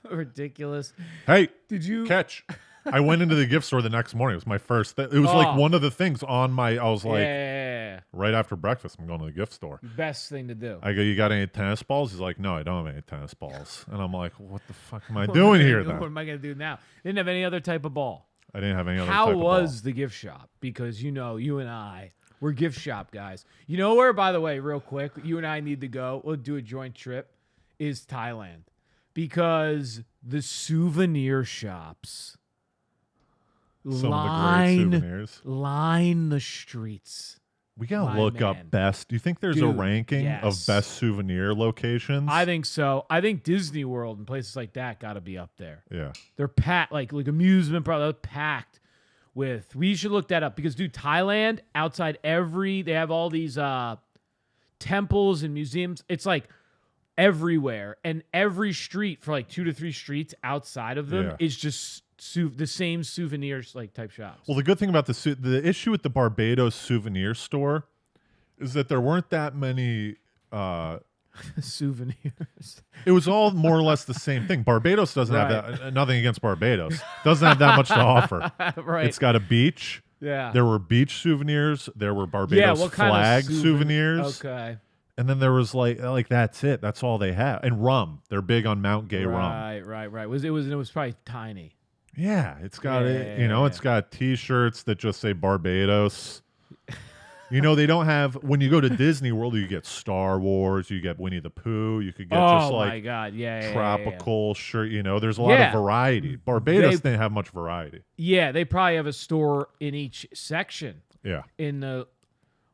ridiculous. Hey, did you catch? I went into the gift store the next morning. It was my first. It was like one of the things on my. I was like, right after breakfast, I'm going to the gift store. Best thing to do. I go, you got any tennis balls? He's like, no, I don't have any tennis balls. And I'm like, what the fuck am I doing here then? What am I going to do now? Didn't have any other type of ball. I didn't have any other How type of ball. was the gift shop? Because, you know, you and I, we're gift shop guys. You know where, by the way, real quick, you and I need to go, we'll do a joint trip, is Thailand. Because the souvenir shops some of the great souvenirs line the streets. We gotta look up best. Do you think there's a ranking of best souvenir locations? I think so. I think Disney World and places like that got to be up there. Yeah, they're packed, like amusement park. They're packed with. We should look that up because, dude, Thailand outside they have all these temples and museums. It's like everywhere, and every street for like 2 to 3 streets outside of them is just the same souvenirs like type shops. Well, the good thing about the issue with the Barbados souvenir store is that there weren't that many souvenirs. It was all more or less the same thing. Barbados doesn't have that. Nothing against Barbados. Doesn't have that much to offer. Right. It's got a beach. Yeah. There were beach souvenirs. There were Barbados flag souvenirs. Okay. And then there was like that's it. That's all they have. And rum. They're big on Mount Gay rum. Right. It was probably tiny. Yeah, it's got it's got T-shirts that just say Barbados. You know, they don't have when you go to Disney World, you get Star Wars, you get Winnie the Pooh, you could get just like my God. tropical shirt. You know, there's a lot of variety. Barbados didn't have much variety. Yeah, they probably have a store in each section. Yeah.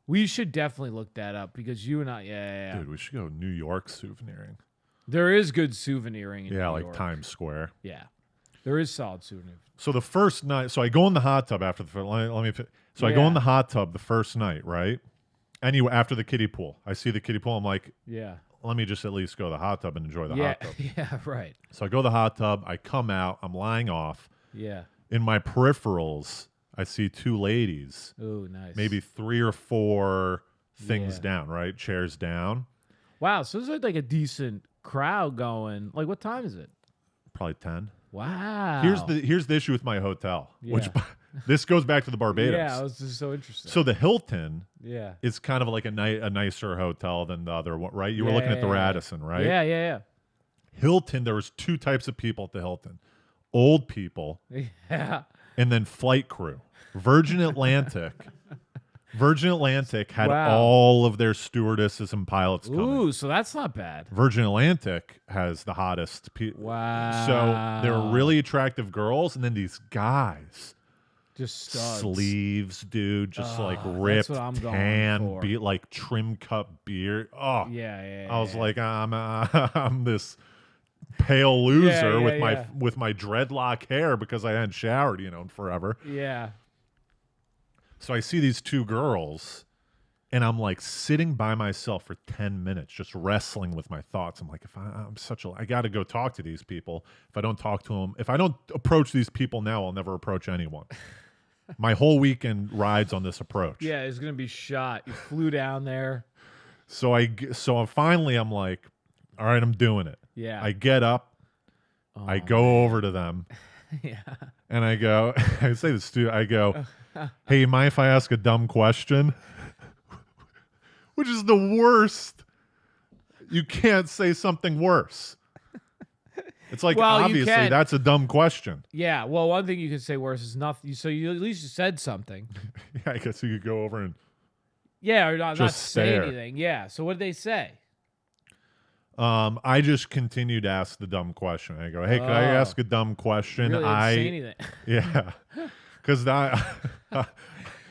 We should definitely look that up because you and I, Dude, we should go New York souveniring. There is good souveniring in New York. Like Times Square. Yeah. There is solid souvenir. So the first night, so I go in the hot tub after the I go in the hot tub the first night, right? Anyway, after the kiddie pool, I see the kiddie pool. I'm like, let me just at least go to the hot tub and enjoy the hot tub. Yeah, right. So I go to the hot tub. I come out. I'm lying off. Yeah. In my peripherals, I see 2 ladies. Oh, nice. Maybe 3 or 4 things down, right? Chairs down. Wow. So there's like a decent crowd going. Like, what time is it? Probably 10. Wow. Here's the issue with my hotel, which this goes back to the Barbados. Yeah, it was just so interesting. So the Hilton is kind of like a nicer hotel than the other one, right? You were looking at the Radisson, right? Yeah. Hilton, there was 2 types of people at the Hilton. Old people and then flight crew. Virgin Atlantic had all of their stewardesses and pilots coming. Ooh, so that's not bad. Virgin Atlantic has the hottest people. Wow. So there were really attractive girls, and then these guys. Just studs. Sleeves, dude. Just like ripped, tan, like trim cut beard. Oh. Yeah. I was like, I'm this pale loser with my dreadlock hair because I hadn't showered, in forever. Yeah. So I see these 2 girls, and I'm like sitting by myself for 10 minutes, just wrestling with my thoughts. I'm like, I got to go talk to these people. If I don't talk to them, if I don't approach these people now, I'll never approach anyone. My whole weekend rides on this approach. Yeah, it's gonna be shot. You flew down there. So finally, I'm like, all right, I'm doing it. Yeah. I get up, I go over to them, and I go, I say this to, I go, hey, you mind if I ask a dumb question? Which is the worst You can't say something worse. It's like, Well, you obviously, can. that's a dumb question. Yeah. Well, one thing you can say worse is nothing. So you at least said something. Yeah, I guess you could go over and Yeah, or not just say stare. anything. Yeah. So what did they say? I just continue to ask the dumb question. I go, hey, could I ask a dumb question? Really didn't say anything. Yeah, because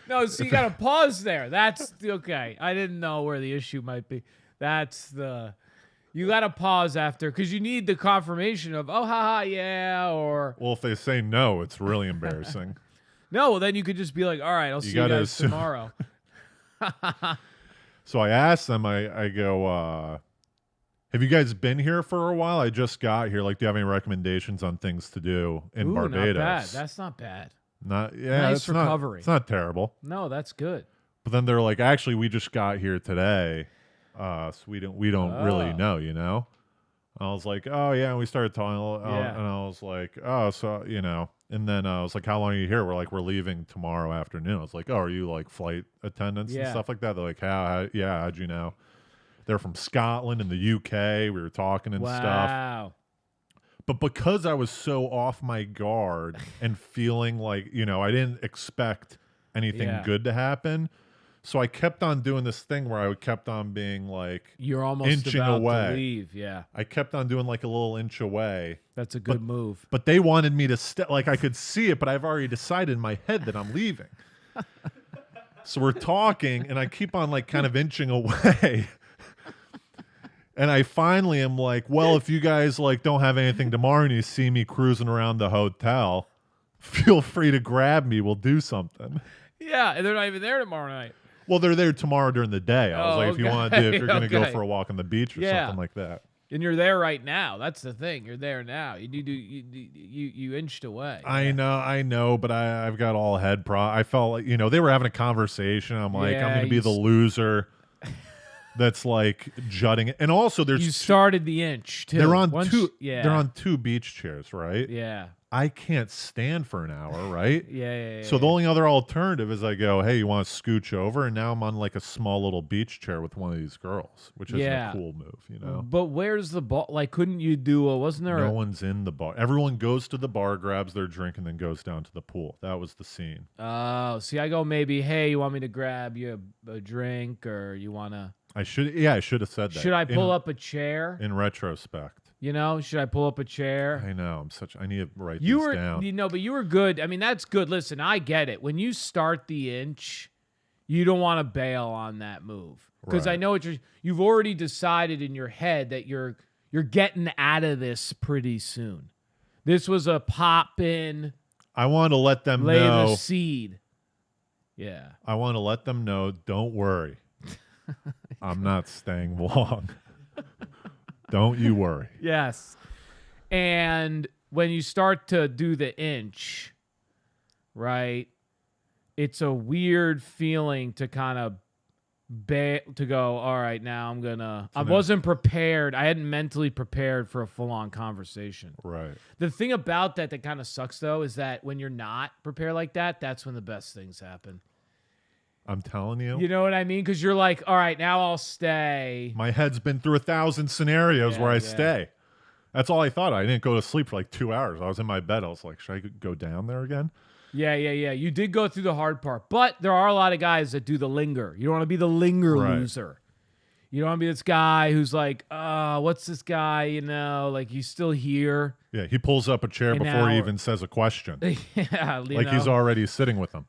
No, so you got to pause there. That's okay. I didn't know where the issue might be. You got to pause after because you need the confirmation of, oh, haha, yeah, or. well, if they say no, it's really embarrassing. No, well, then you could just be like, all right, I'll see you guys tomorrow. So I asked them, I go, have you guys been here for a while? I just got here. Like, do you have any recommendations on things to do in Barbados? Not bad. That's not bad. Nice it's recovery. It's not terrible. No, that's good. But then they're like, actually, we just got here today, so we don't really know, you know. I was like, oh yeah, and we started talking, and I was like, oh, so you know, and then I was like, how long are you here? We're leaving tomorrow afternoon. I was like, oh, are you like flight attendants and stuff like that? They're like, how'd you know? They're from Scotland and the UK. We were talking and stuff. Wow. But because I was so off my guard and feeling like, you know, I didn't expect anything good to happen. So I kept on doing this thing where I kept on being like, you're almost inching about away. to leave. Yeah. I kept on doing like a little inch away. That's a good move. But they wanted me to like I could see it, but I've already decided in my head that I'm leaving. So we're talking and I keep on like kind of inching away. And I finally am like, well, if you guys like don't have anything tomorrow and you see me cruising around the hotel, feel free to grab me. We'll do something. Yeah, and they're not even there tomorrow night. Well, they're there tomorrow during the day. I was like, if you want to do, if you're going to go for a walk on the beach or something like that. And you're there right now. That's the thing. You're there now. You inched away. I know, but I've got all head I felt like, you know, they were having a conversation. I'm like, I'm going to be the loser. That's like jutting it. And also there's you started the inch too. They're on two beach chairs, right? Yeah. I can't stand for an hour, right? Yeah. So the only other alternative is I go, hey, you want to scooch over? And now I'm on like a small little beach chair with one of these girls, which isn't a cool move, you know? But where's the bar? Like, couldn't you do wasn't there? No one's in the bar. Everyone goes to the bar, grabs their drink, and then goes down to the pool. That was the scene. Oh, see, I go maybe, hey, you want me to grab you a drink or you want to? I should have said that. Should I pull up a chair? In retrospect. You know, should I pull up a chair? I know. I need to write these down. You know, but you were good. I mean, that's good. Listen, I get it. When you start the inch, you don't want to bail on that move. Because I know you've already decided in your head that you're getting out of this pretty soon. This was a pop in. I want to let them lay know. the seed. Yeah. I want to let them know, don't worry. I'm not staying long. Don't you worry. Yes. And when you start to do the inch, right, it's a weird feeling to kind of to go, all right, now I'm going to... I wasn't prepared. I hadn't mentally prepared for a full-on conversation. Right. The thing about that kind of sucks, though, is that when you're not prepared like that, that's when the best things happen. I'm telling you. You know what I mean? Because you're like, all right, now I'll stay. My head's been through 1,000 scenarios where I stay. That's all I thought. I didn't go to sleep for like 2 hours. I was in my bed. I was like, should I go down there again? Yeah. You did go through the hard part. But there are a lot of guys that do the linger. You don't want to be the linger loser. You don't want to be this guy who's like, what's this guy, you know, like he's still here. Yeah, he pulls up a chair before he even says a question. Like he's already sitting with them.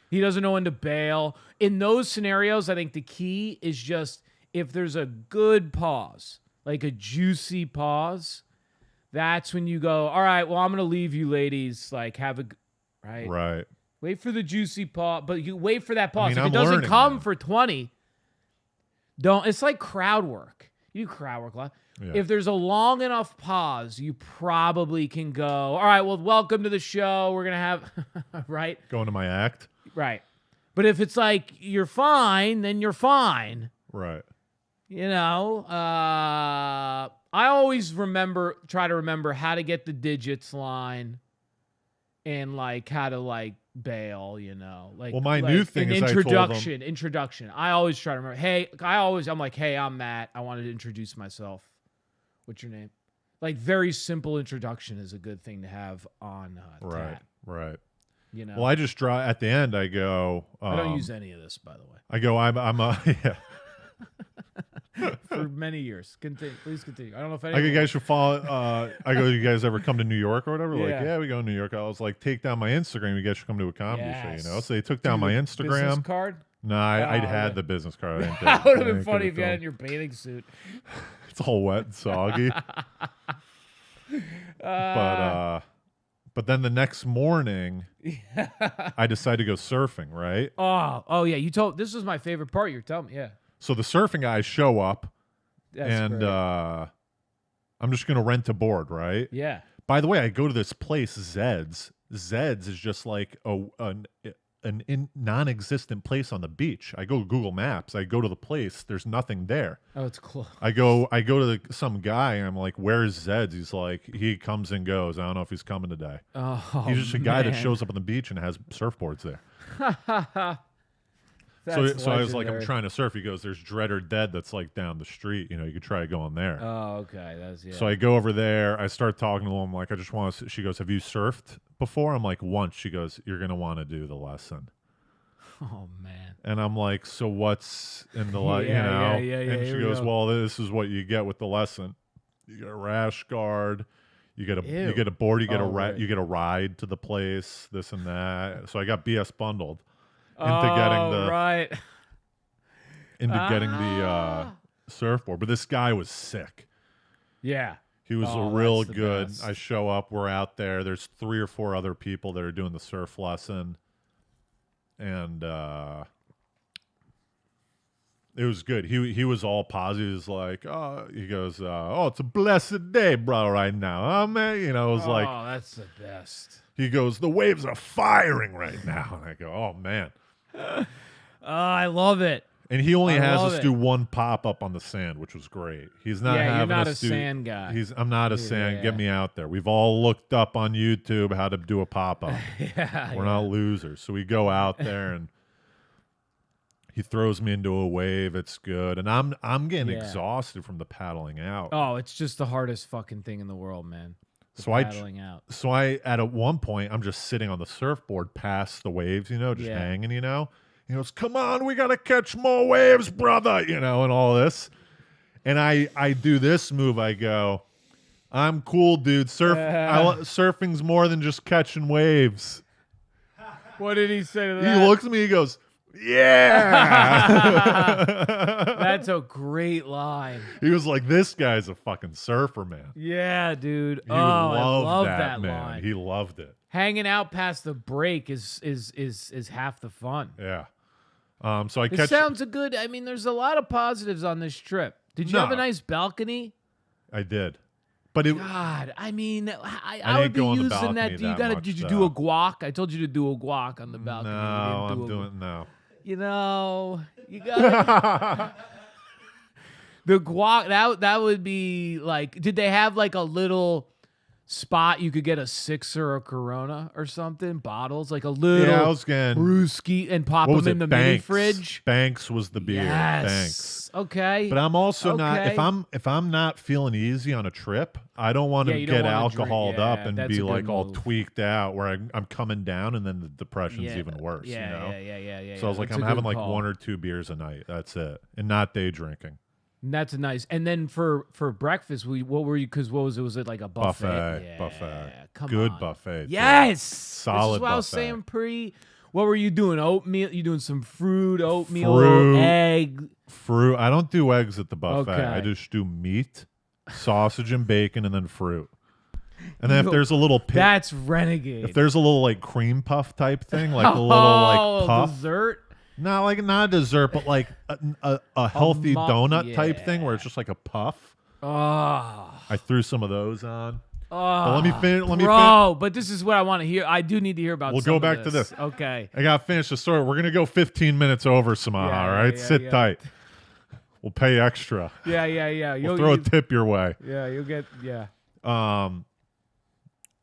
He doesn't know when to bail. In those scenarios, I think the key is just if there's a good pause, like a juicy pause, that's when you go, all right, well, I'm going to leave you ladies. Like, have a, right? Right. Wait for the juicy pause, but you wait for that pause. I mean, if it doesn't come for 20, it's like crowd work. You do crowd work a lot. Yeah. If there's a long enough pause, you probably can go, all right, well, welcome to the show. We're going to have, right? Going to my act. Right. But if it's like you're fine, then you're fine. Right. You know, I always try to remember how to get the digits line and like how to like bail, you know. Like, well, my new thing an is introduction. I always try to remember. Hey, I'm like, hey, I'm Matt. I wanted to introduce myself. What's your name? Like, very simple introduction is a good thing to have on tap. Right. You know. Well, I just draw at the end. I go. I don't use any of this, by the way. I go. I'm a yeah. For many years. Please continue. I don't know if I anyone... go, you guys should follow. I go, you guys ever come to New York or whatever? Yeah. Like, yeah, we go to New York. I was like, take down my Instagram. You guys should come to a comedy show, you know? So they took down my Instagram. Business card? No, I'd had the business card. I didn't That would have been funny if you had it in your bathing suit. It's all wet and soggy. But then the next morning, I decided to go surfing, right? Oh yeah. This was my favorite part. You're telling me, yeah. So the surfing guys show up, That's and great. I'm just gonna rent a board, right? Yeah. By the way, I go to this place, Zed's. Zed's is just like an non-existent place on the beach. I go to Google Maps. I go to the place. There's nothing there. Oh, it's cool. I go to some guy, and I'm like, "Where's Zed's?" He's like, "He comes and goes. I don't know if he's coming today." Oh, he's just a guy that man. shows up on the beach and has surfboards there. That's So I was like, I'm legendary. trying to surf. He goes, "There's Dread or Dead that's like down the street. You know, you could try going there." Oh, okay. Yeah. So I go over there. I start talking to him. Like, I just want to. She goes, "Have you surfed before?" I'm like, "Once." She goes, "You're gonna want to do the lesson." Oh man. And I'm like, "So what's in the Yeah, you know?" yeah, And she here we goes, go. "Well, this is what you get with the lesson. You get a rash guard. You get a board. You get right. you get a ride to the place. This and that." So I got BS bundled into getting getting the surfboard. But this guy was sick. Yeah. He was Oh, real that's the good. best. I show up. We're out there. There's 3 or 4 other people that are doing the surf lesson. And it was good. He was all positive. He was like, he goes, it's a blessed day, bro, right now. Oh, man. You know, it was like, that's the best. he goes, the waves are firing right now. And I go, oh, man. I love it. And he only I has love us it. do one pop-up on the sand, which was great. He's not Yeah, you're having not us a do, sand guy. I'm not a sand. yeah. Get me out there. We've all looked up on YouTube how to do a pop-up. Yeah. We're not losers. So we go out there and he throws me into a wave. It's good. And I'm getting exhausted from the paddling out. Oh, it's just the hardest fucking thing in the world, man. So paddling out. So at one point I'm just sitting on the surfboard past the waves, you know, just hanging, you know. He goes, "Come on, we got to catch more waves, brother," you know, and all this. And I do this move. I go, "I'm cool, dude. Surfing's more than just catching waves." What did he say to that? He looks at me, he goes, "Yeah." That's a great line. He was like, "This guy's a fucking surfer, man." Yeah, dude. He I loved love that, man. line. He loved it. Hanging out past the break is half the fun. Yeah. So I It catch. sounds a good. I mean, there's a lot of positives on this trip. Did you have a No. nice balcony? I did, but it. God, I mean, I didn't would be go on the using that. balcony that much, Did you though. do a guac? I told you to do a guac on the balcony. No, You didn't I'm do a- doing no. You know, you got the guac. That would be like. Did they have like a little spot you could get a 6 or a Corona or something? Bottles, like a little Yeah, I was getting. brewski, and pop What was them in it? the mini Banks. fridge. Banks was the beer. Yes. Banks. Okay. But I'm also not. Okay. If I'm not feeling easy on a trip, I don't want to you don't get wanna drink. alcoholed up Yeah, and that's be a good like all move. tweaked out where I'm coming down and then the depression's even worse. Yeah, you know. yeah. So I was like, That's I'm a having good like call. 1 or 2 beers a night. That's it, and not day drinking. And that's a nice. And then for breakfast, what were you? Because what was it? Was it like a buffet? Buffet. Come Good on. buffet. too. Yes. Solid This is what I was buffet. saying pre. What were you doing? Oatmeal? You doing some fruit, oatmeal, Fruit. egg? Fruit. I don't do eggs at the buffet. Okay. I just do meat, sausage, and bacon, and then fruit. And then Yo, if there's a little That's renegade. if there's a little like cream puff type thing, like a little like puff, dessert. not a dessert, but like a healthy donut type thing where yeah. it's just like a puff. Oh, I threw some of those on. oh. But let me finish. Bro, but this is what I want to hear. I do need to hear about. We'll some go of back to this. Okay. I got to finish the story. We're gonna go 15 minutes over, Samaha. Yeah, all right, yeah, sit yeah. tight. We'll pay extra. Yeah. We'll throw a tip your way. Yeah, you'll get. Yeah.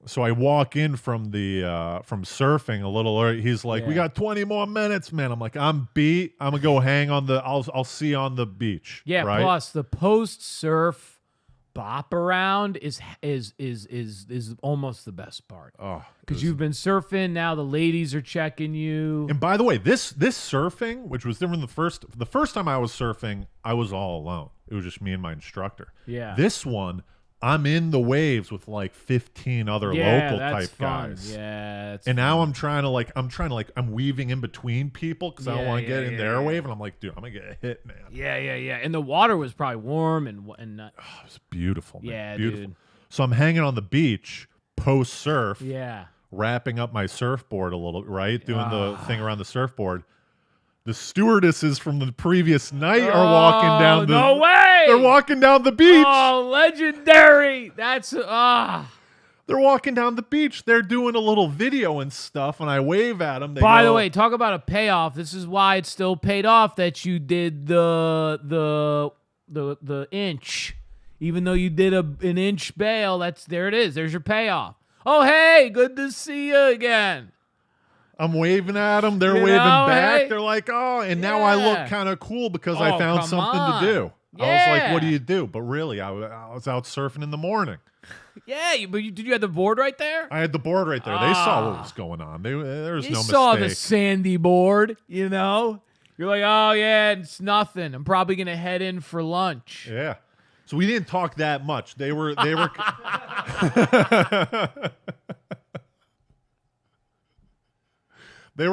So I walk in from the from surfing a little early. He's like, "We got 20 more minutes, man." I'm like, "I'm beat. I'm gonna go hang on the. I'll see you on the beach." Yeah. right? Plus, the post surf bop around is almost the best part. Oh, because you've been surfing. Now the ladies are checking you. And by the way, this surfing, which was different the first time I was surfing, I was all alone. It was just me and my instructor. Yeah. This one, I'm in the waves with like 15 other local that's type fun. guys. Yeah, that's and fun. now I'm weaving in between people because I don't want to get in their wave, and I'm like, dude, I'm gonna get hit, man. Yeah. And the water was probably warm and it was beautiful, man. Yeah, Beautiful. dude. So I'm hanging on the beach post surf. Yeah. Wrapping up my surfboard a little, right? Doing the thing around the surfboard. The stewardesses from the previous night are walking down the. No way! They're walking down the beach. Oh, legendary! That's They're walking down the beach. They're doing a little video and stuff, and I wave at them. By the way, talk about a payoff. This is why it still paid off that you did the inch, even though you did an inch bail. There it is. There's your payoff. Oh, hey, good to see you again. I'm waving at them. They're waving back. Hey? They're like, oh, and now I look kind of cool because I found something to do. Yeah. I was like, what do you do? But really, I was out surfing in the morning. Yeah, but did you have the board right there? I had the board right there. They saw what was going on. There was no mistake. You saw the sandy board, you know? You're like, oh, yeah, it's nothing. I'm probably going to head in for lunch. Yeah. So we didn't talk that much. They were they were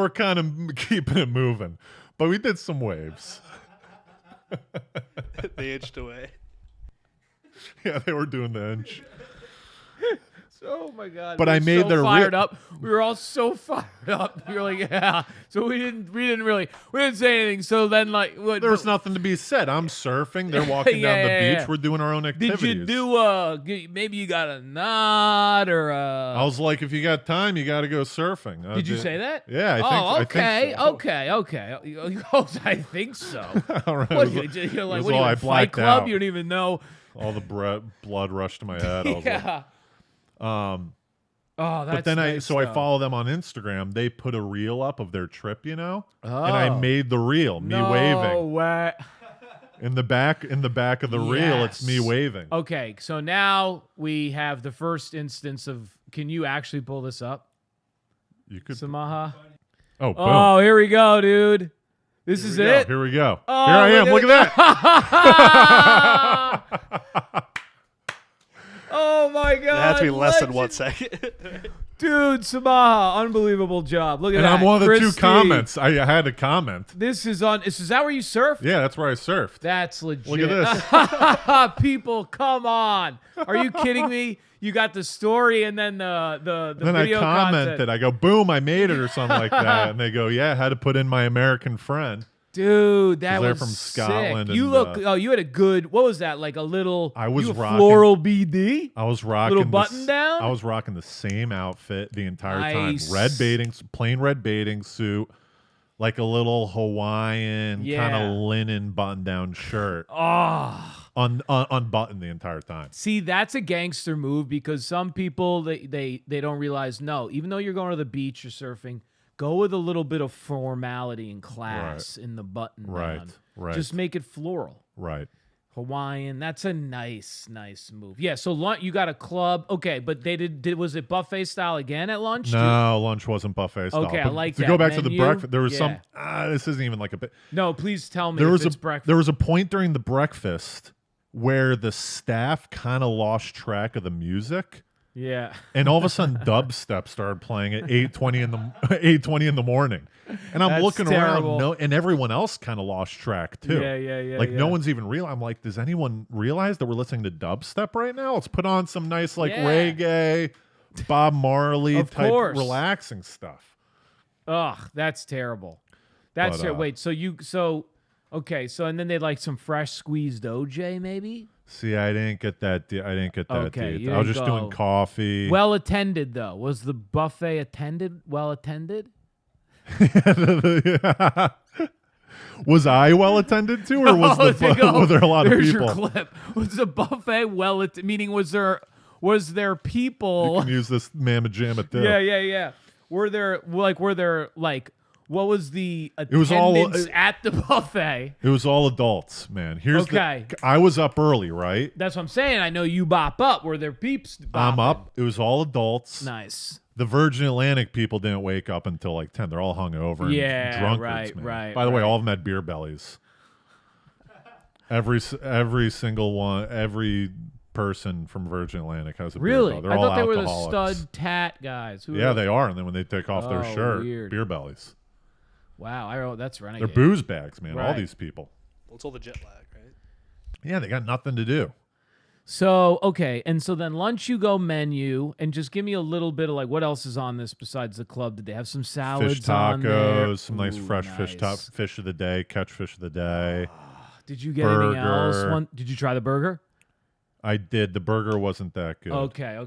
kind of keeping it moving, but we did some waves. They inched away. Yeah, they were doing the inch. Oh my God! But I made their fired up. We were all so fired up. We were like, yeah. So we didn't say anything. So then, like, there was nothing to be said. I'm surfing. They're walking down the beach. We're doing our own activities. Did you do maybe you got a nod or I was like, if you got time, you got to go surfing. Did you say that? Yeah, I think so. Okay. I think so. All right. What, you're like, what are you, in Fight Club? You don't even know. All the blood rushed to my head. I was like, oh, that's but then nice, I follow them on Instagram. They put a reel up of their trip, and I Oh. made the reel, me waving. Way. In the back of the reel, it's me waving. Okay, so now we have the first instance of. Can you actually pull this up? You could. Samaha. Oh, boom. Oh, here we go, dude. This is it. Here we go. Oh, here I am. Look at that. Oh my God! It has to be less than 1 second. Dude, Samaha, unbelievable job. Look at And that. I'm one of the two Christy. comments. I had to comment. This is that where you surf? Yeah, that's where I surfed. That's legit. Look at this. People, come on. Are you kidding me? You got the story and then the Then video I commented. content. I go, boom, I made it or something like that. And they go, yeah, I had to put in my American friend. Dude, that they're was from sick. Scotland You and, look. You had a good. What was that? Like a little. I was you a rocking- floral BD. I was rocking Little button down? I was rocking the same outfit the entire Nice. time. Plain red bathing suit, like a little Hawaiian kind of linen button-down shirt. Oh. Unbuttoned the entire time. See, that's a gangster move because some people they don't realize. No, even though you're going to the beach or surfing, go with a little bit of formality and class in the button down. Right. Just make it floral. Right. Hawaiian. That's a nice move. Yeah. So you got a club. Okay, but they did. Was it buffet style again at lunch? No, lunch wasn't buffet style. Okay, I But like to that. go back to Menu? the breakfast. There was Yeah. this isn't even like a bit. No, please tell me. There was it's breakfast. There was a point during the breakfast where the staff kind of lost track of the music. Yeah. And all of a sudden, dubstep started playing at 8:20 in the morning, and I'm That's looking terrible. around. And everyone else kind of lost track too. Yeah. Like no one's even real. I'm like, does anyone realize that we're listening to dubstep right now? Let's put on some nice reggae, Bob Marley Of type course. relaxing stuff. Ugh, that's terrible. That's But, terrible. Wait, okay, so and then they like some fresh squeezed OJ maybe? See, I didn't get that. I didn't get that. Okay, deep. you I was didn't just go- doing coffee. Well attended though. Was the buffet well attended? Was I well attended to, or was Oh, there you go. were there a lot There's of people? your clip. Was the buffet meaning was there Was there You people? can use this mamma jamma too. Yeah. Were there like what was the It was all- attendance at the buffet? It was all adults, man. Okay. I was up early, right? That's what I'm saying. I know you bop up. Were there peeps? I'm bopping? up. It was all adults. Nice. The Virgin Atlantic people didn't wake up until like 10. They're all hungover and Yeah, drunkards, man. right. By the way, all of them had beer bellies. Every single one, every person from Virgin Atlantic has a Really? beer belly. They're I all thought they were the alcoholics. stud tat guys. Yeah, they are. And then when they take off their Oh, shirt, weird. beer bellies. Wow, that's renegade. They're booze bags, man. All Right. these people. Well, it's all the jet lag, right? Yeah, they got nothing to do. So, okay, and so then lunch you go menu, and just give me a little bit of like what else is on this besides the club? Did they have some salads Fish on there? tacos, some nice Ooh, fresh nice. fish of the day, catch fish of the day. Did you get anything else? Burger. Did you try the burger? I did. The burger wasn't that good. Okay.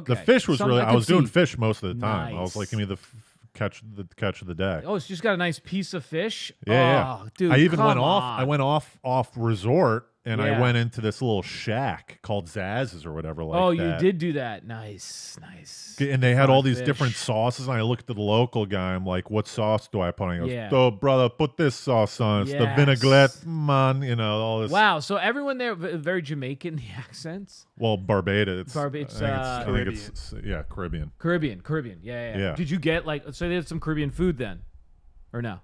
The fish was Something really. I could was doing see. fish most of the time. I was Nice. like, give me the catch of the day. Oh, it's just got a nice piece of fish. Yeah, Oh, dude, I even went come off. on. I went off resort, and Yeah. I went into this little shack called Zaz's or whatever. Like Oh, that. you did do that. Nice. And they had all Fried these different fish. sauces. And I looked at the local guy. I'm like, "What sauce do I put on?" He goes, Yeah. "Oh, brother, put this sauce on. It's the Yes. vinaigrette, man. You know all this." Wow. So everyone there very Jamaican, the accents. Well, Barbados. Barbados, I think it's Caribbean. Caribbean. Yeah. Yeah. Did you get like so they had some Caribbean food then, or no?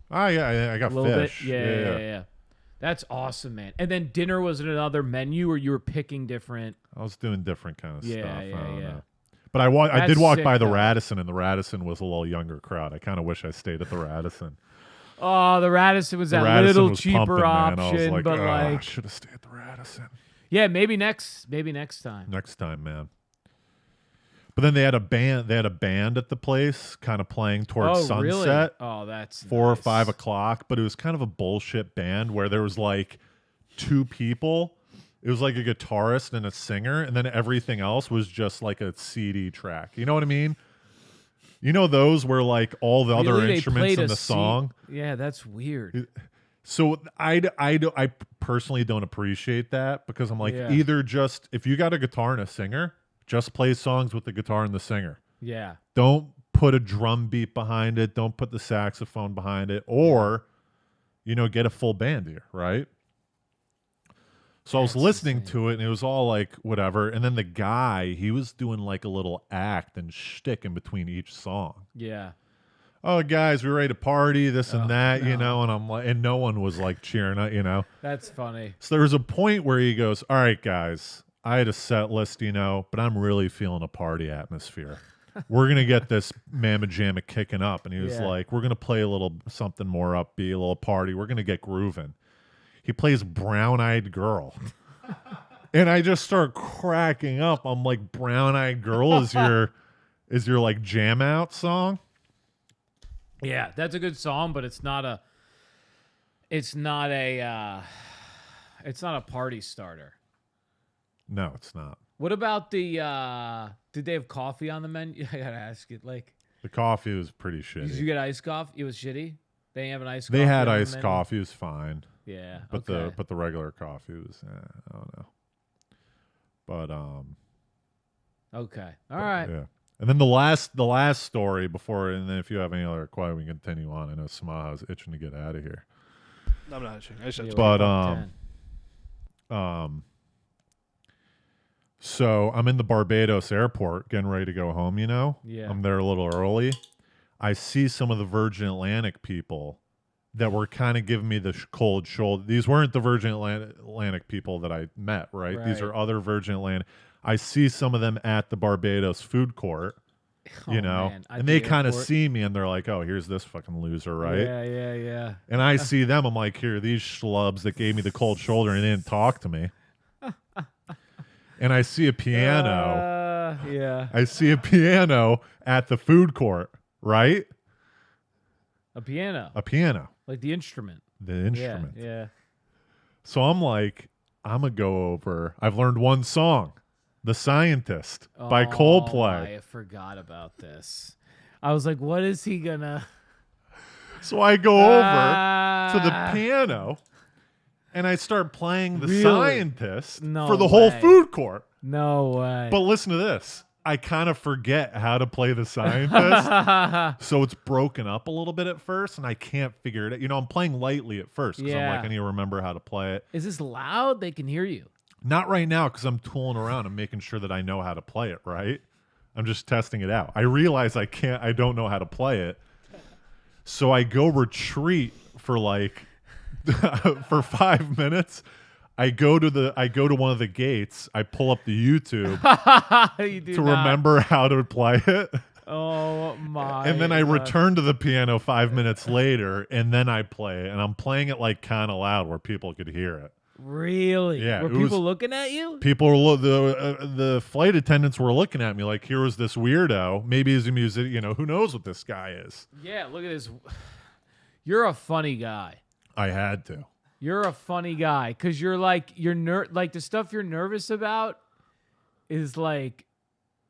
Oh yeah, I got A little fish. bit. Yeah. That's awesome, man. And then dinner was in another menu, or you were picking different. I was doing different kind of Yeah, stuff. I don't yeah. know. But I did That's walk sick, by the though. Radisson, and the Radisson was a little younger crowd. I kind of wish I stayed at the Radisson. Oh, the Radisson was The that Radisson little was cheaper pumping, man. I was option, like, but "Oh, I like, should have stayed at the Radisson yeah, maybe next time. next time, man. But then they had a band. They had a band at the place, kind of playing towards Oh, really? sunset, Oh, that's 4 or nice. 5 o'clock. But it was kind of a bullshit band where there was like 2 people. It was like a guitarist and a singer, and then everything else was just like a CD track. You know what I mean? You know those where like all the other Really? They instruments played in a the C- song. Yeah, that's weird. So I personally don't appreciate that because I'm like, Yeah. either just if you got a guitar and a singer, just play songs with the guitar and the singer. Yeah. Don't put a drum beat behind it. Don't put the saxophone behind it, or get a full band here, right? So I was That's listening insane. to it, and it was all like whatever. And then the guy, he was doing like a little act and shtick in between each song. Yeah. Oh, guys, we're ready to party, this and that, no. and I'm like, and no one was like cheering, That's funny. So there was a point where he goes, "All right, guys, I had a set list, but I'm really feeling a party atmosphere. We're gonna get this mamma jamma kicking up." And he was Yeah. like, "We're gonna play a little something more upbeat, a little party. We're gonna get grooving." He plays Brown Eyed Girl. And I just start cracking up. I'm like, Brown Eyed Girl is your like jam out song? Yeah, that's a good song, but it's not a party starter. No, it's not. What about the did they have coffee on the menu? I gotta ask you, like, The coffee was pretty did you shitty. get iced coffee? It was shitty. They didn't have an iced coffee. They had on the iced menu? coffee, it was fine. Yeah. But okay. the regular coffee was I don't know. But Okay. All right. yeah. And then the last story before, and then if you have any other questions, we can continue on. I know Samaha's itching to get out of here. No, I'm not itching. I just have Yeah, to But we're about 10. So I'm in the Barbados airport getting ready to go home, Yeah. I'm there a little early. I see some of the Virgin Atlantic people that were kind of giving me the cold shoulder. These weren't the Virgin Atlantic people that I met, right? These Right. are other Virgin Atlantic. I see some of them at the Barbados food court, Oh, man. At and they the kind of airport? see me and they're like, "Oh, here's this fucking loser," right? Yeah. And I see them. I'm like, "Here, these schlubs that gave me the cold shoulder and didn't talk to me." And I see a piano. Yeah. I see a piano at the food court, right? A piano. A piano, Like the instrument. the instrument. Yeah. So I'm like, I'm going to go over. I've learned one song, The Scientist by Coldplay. I forgot about this. I was like, what is he gonna So I go over to the piano and I start playing the Really? scientist No for the whole way. food court. No way. But listen to this. I kind of forget how to play the scientist. So it's broken up a little bit at first, and I can't figure it out. You know, I'm playing lightly at first because I'm like, I need to remember how to play it. Is this loud? They can hear you. Not right now because I'm tooling around and making sure that I know how to play it, right? I'm just testing it out. I realize I don't know how to play it. So I go retreat for like for 5 minutes. I go to one of the gates. I pull up the YouTube to remember how to play it. Oh my! And then I return to the piano 5 minutes later, and then I play it. And I'm playing it like kind of loud where people could hear it. Really? Yeah. Were people looking at you? People were the flight attendants were looking at me like, here was this weirdo. Maybe he's a musician. You know, who knows what this guy is? Yeah. Look at this. You're a funny guy. I had to. You're a funny guy because you're like the stuff you're nervous about is like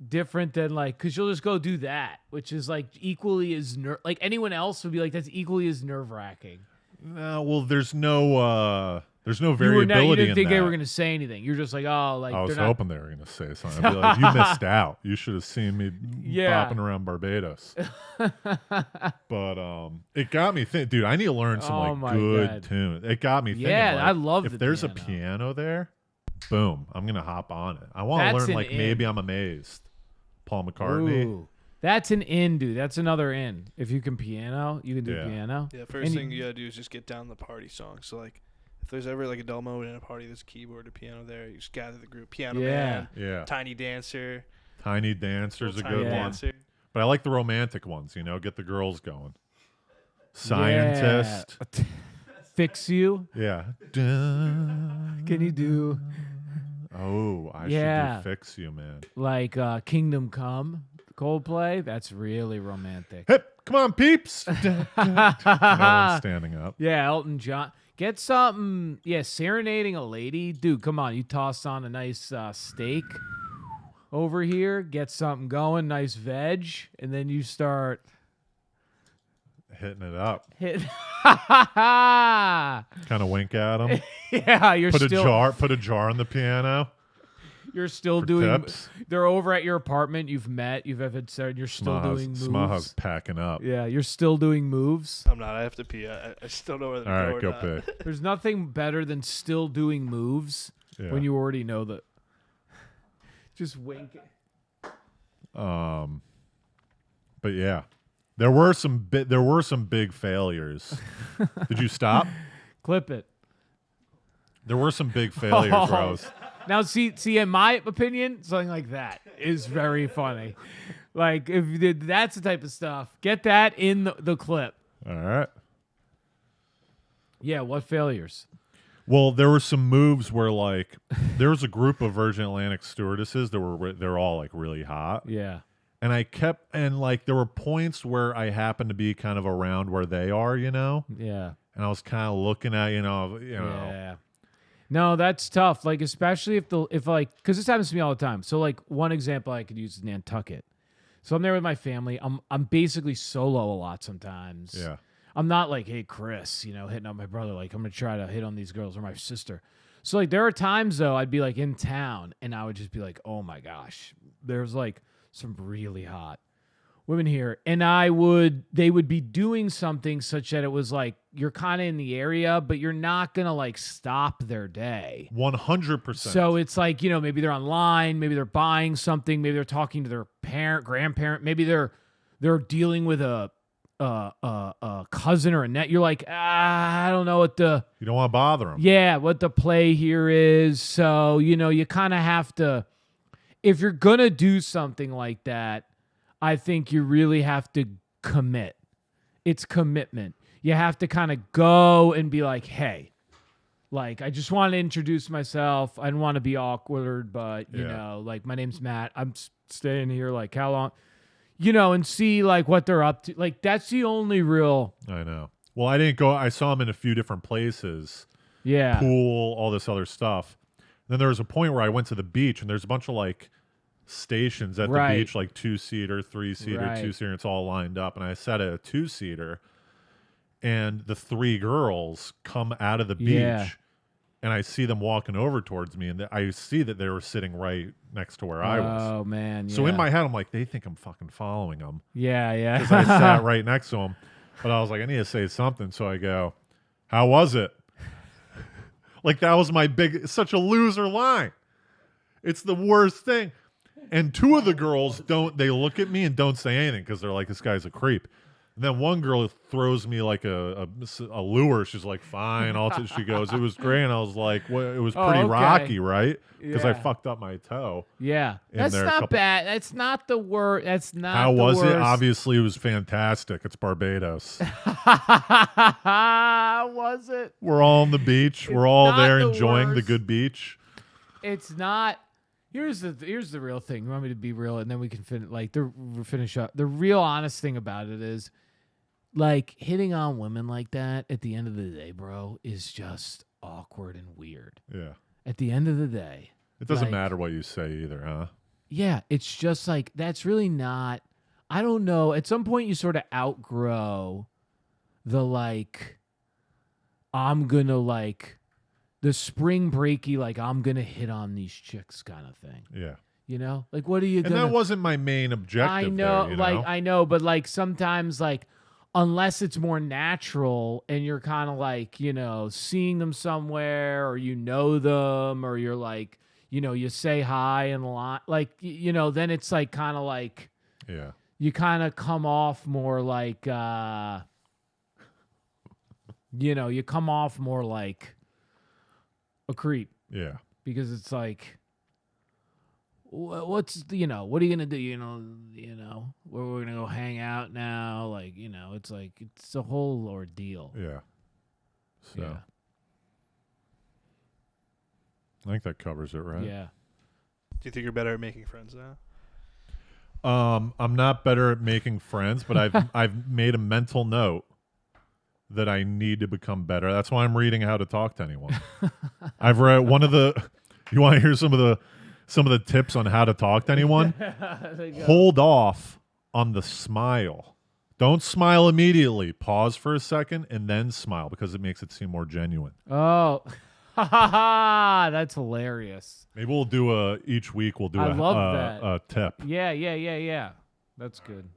different than like because you'll just go do that, which is like equally as like anyone else would be like that's equally as nerve-wracking. No, well, there's no variability. You didn't think in they that. were gonna say anything. You're just like, oh, like I was they're not. hoping they were gonna say something. I'd be like, you missed out. You should have seen me Yeah. bopping around Barbados. But it got me thinking, dude. I need to learn some like good tunes. It got me thinking. Yeah, like, I love if the there's piano. a piano there, boom, I'm gonna hop on it. I want to That's learn an like in. Maybe I'm Amazed. Paul McCartney. Ooh, that's an in, dude. That's another in. If you can piano, you can do Yeah. piano. Yeah, first thing you gotta do is just get down the party song. So like, if there's ever like a dull moment in a party, there's a keyboard or piano there. You just gather the group. Piano man, Yeah. tiny dancer, Tiny Dancer's a tiny good one. dancer. But I like the romantic ones. You know, get the girls going. Scientist. Yeah. Fix you. Yeah. Can you do Oh, I Yeah. should do Fix You, man. like Kingdom Come, Coldplay? That's really romantic. Hip, come on, peeps. No one's standing up. Yeah, Elton John. Get something. Yeah, serenading a lady, dude. Come on, you toss on a nice steak over here. Get something going, nice veg, and then you start Hitting it up. hit. Kind of wink at them. Yeah, you're Put still a jar on the piano. You're still for doing. tips. They're over at your apartment. You've met. You've said you're still doing moves. Smaha's packing up. Yeah, you're still doing moves. I'm not. I have to pee. I still know where All they're right, going. go pee. There's nothing better than still doing moves Yeah. when you already know that. Just wink. But yeah, there were some big failures. Did you stop? Clip it. There were some big failures, where I was. Now, see, in my opinion, something like that is very funny. Like, if you did, that's the type of stuff. Get that in the clip. All right. Yeah, what failures? Well, there were some moves where, like, there was a group of Virgin Atlantic stewardesses that they're all like really hot, Yeah. and like there were points where I happened to be kind of around where they are, you know, Yeah. and I was kind of looking at, you know. Yeah. No, that's tough. Like, especially if because this happens to me all the time. So, like, one example I could use is Nantucket. So I'm there with my family. I'm basically solo a lot sometimes. Yeah. I'm not like, hey, Chris, hitting on my brother. Like, I'm going to try to hit on these girls or my sister. So, like, there are times, though, I'd be, like, in town, and I would just be like, oh, my gosh. There's, like, some really hot women here. And they would be doing something such that it was, like, you're kind of in the area, but you're not going to, like, stop their day. 100%. So it's like, maybe they're online, maybe they're buying something, maybe they're talking to their parent, grandparent, maybe they're dealing with a cousin or a net. You're like, I don't know what you don't want to bother them. Yeah, what the play here is. So, you kind of have to, if you're going to do something like that, I think you really have to commit. It's commitment. You have to kind of go and be like, hey, like, I just want to introduce myself. I don't want to be awkward, but, like, my name's Matt. I'm staying here. Like, how long? And see, like, what they're up to. Like, that's the only real. I know. Well, I didn't go. I saw them in a few different places. Yeah. Pool, all this other stuff. Then there was a point where I went to the beach, and there's a bunch of, like, stations at the beach, like 2-seater, 3-seater, 2-seater, and it's all lined up. And I sat at a 2-seater, and the 3 girls come out of the beach, and I see them walking over towards me, and I see that they were sitting right next to where I was. Oh man! Yeah. So in my head, I'm like, they think I'm fucking following them. Yeah. Because I sat right next to them. But I was like, I need to say something. So I go, how was it? Like, that was such a loser line. It's the worst thing. And two of the girls they look at me and don't say anything because they're like, this guy's a creep. And then one girl throws me like a lure. She's like, fine. She goes, it was great. And I was like, well, it was pretty rocky, right? Because I fucked up my toe. Yeah. That's not bad. That's not the word. That's not How was worst. it? Obviously, it was fantastic. It's Barbados. Was it? We're all on the beach. We're all there enjoying the worst. good beach. It's not. Here's the real thing. You want me to be real, and then we can finish up. The real honest thing about it is, like, hitting on women like that at the end of the day, bro, is just awkward and weird. Yeah. At the end of the day. It doesn't matter what you say either, huh? Yeah, it's just like, that's really not, I don't know. At some point you sort of outgrow the like, I'm going to like, the spring breaky, like, I'm going to hit on these chicks kind of thing. Yeah. You know? Like, what are you going to... And that wasn't my main objective. I know, there, like, I know, but like sometimes like, unless it's more natural and you're kind of like, you know, seeing them somewhere or you know them or you're like, you know, you say hi and a lot, like, you know, then it's like kind of like, yeah, you kind of come off more like, you know, you come off more like a creep. Yeah. Because it's like, what's, you know, what are you gonna do? You know, where we're gonna go hang out now? Like, you know, it's like, it's a whole ordeal. Yeah. So Yeah. I think that covers it, right? Yeah. Do you think you're better at making friends now? I'm not better at making friends, but I've made a mental note that I need to become better. That's why I'm reading How to Talk to Anyone. I've read one of the. You want to hear some of the tips on how to talk to anyone? Hold off on the smile. Don't smile immediately. Pause for a second and then smile because it makes it seem more genuine. Oh, that's hilarious. Maybe we'll do each week we'll do I love that. a tip. Yeah. That's good.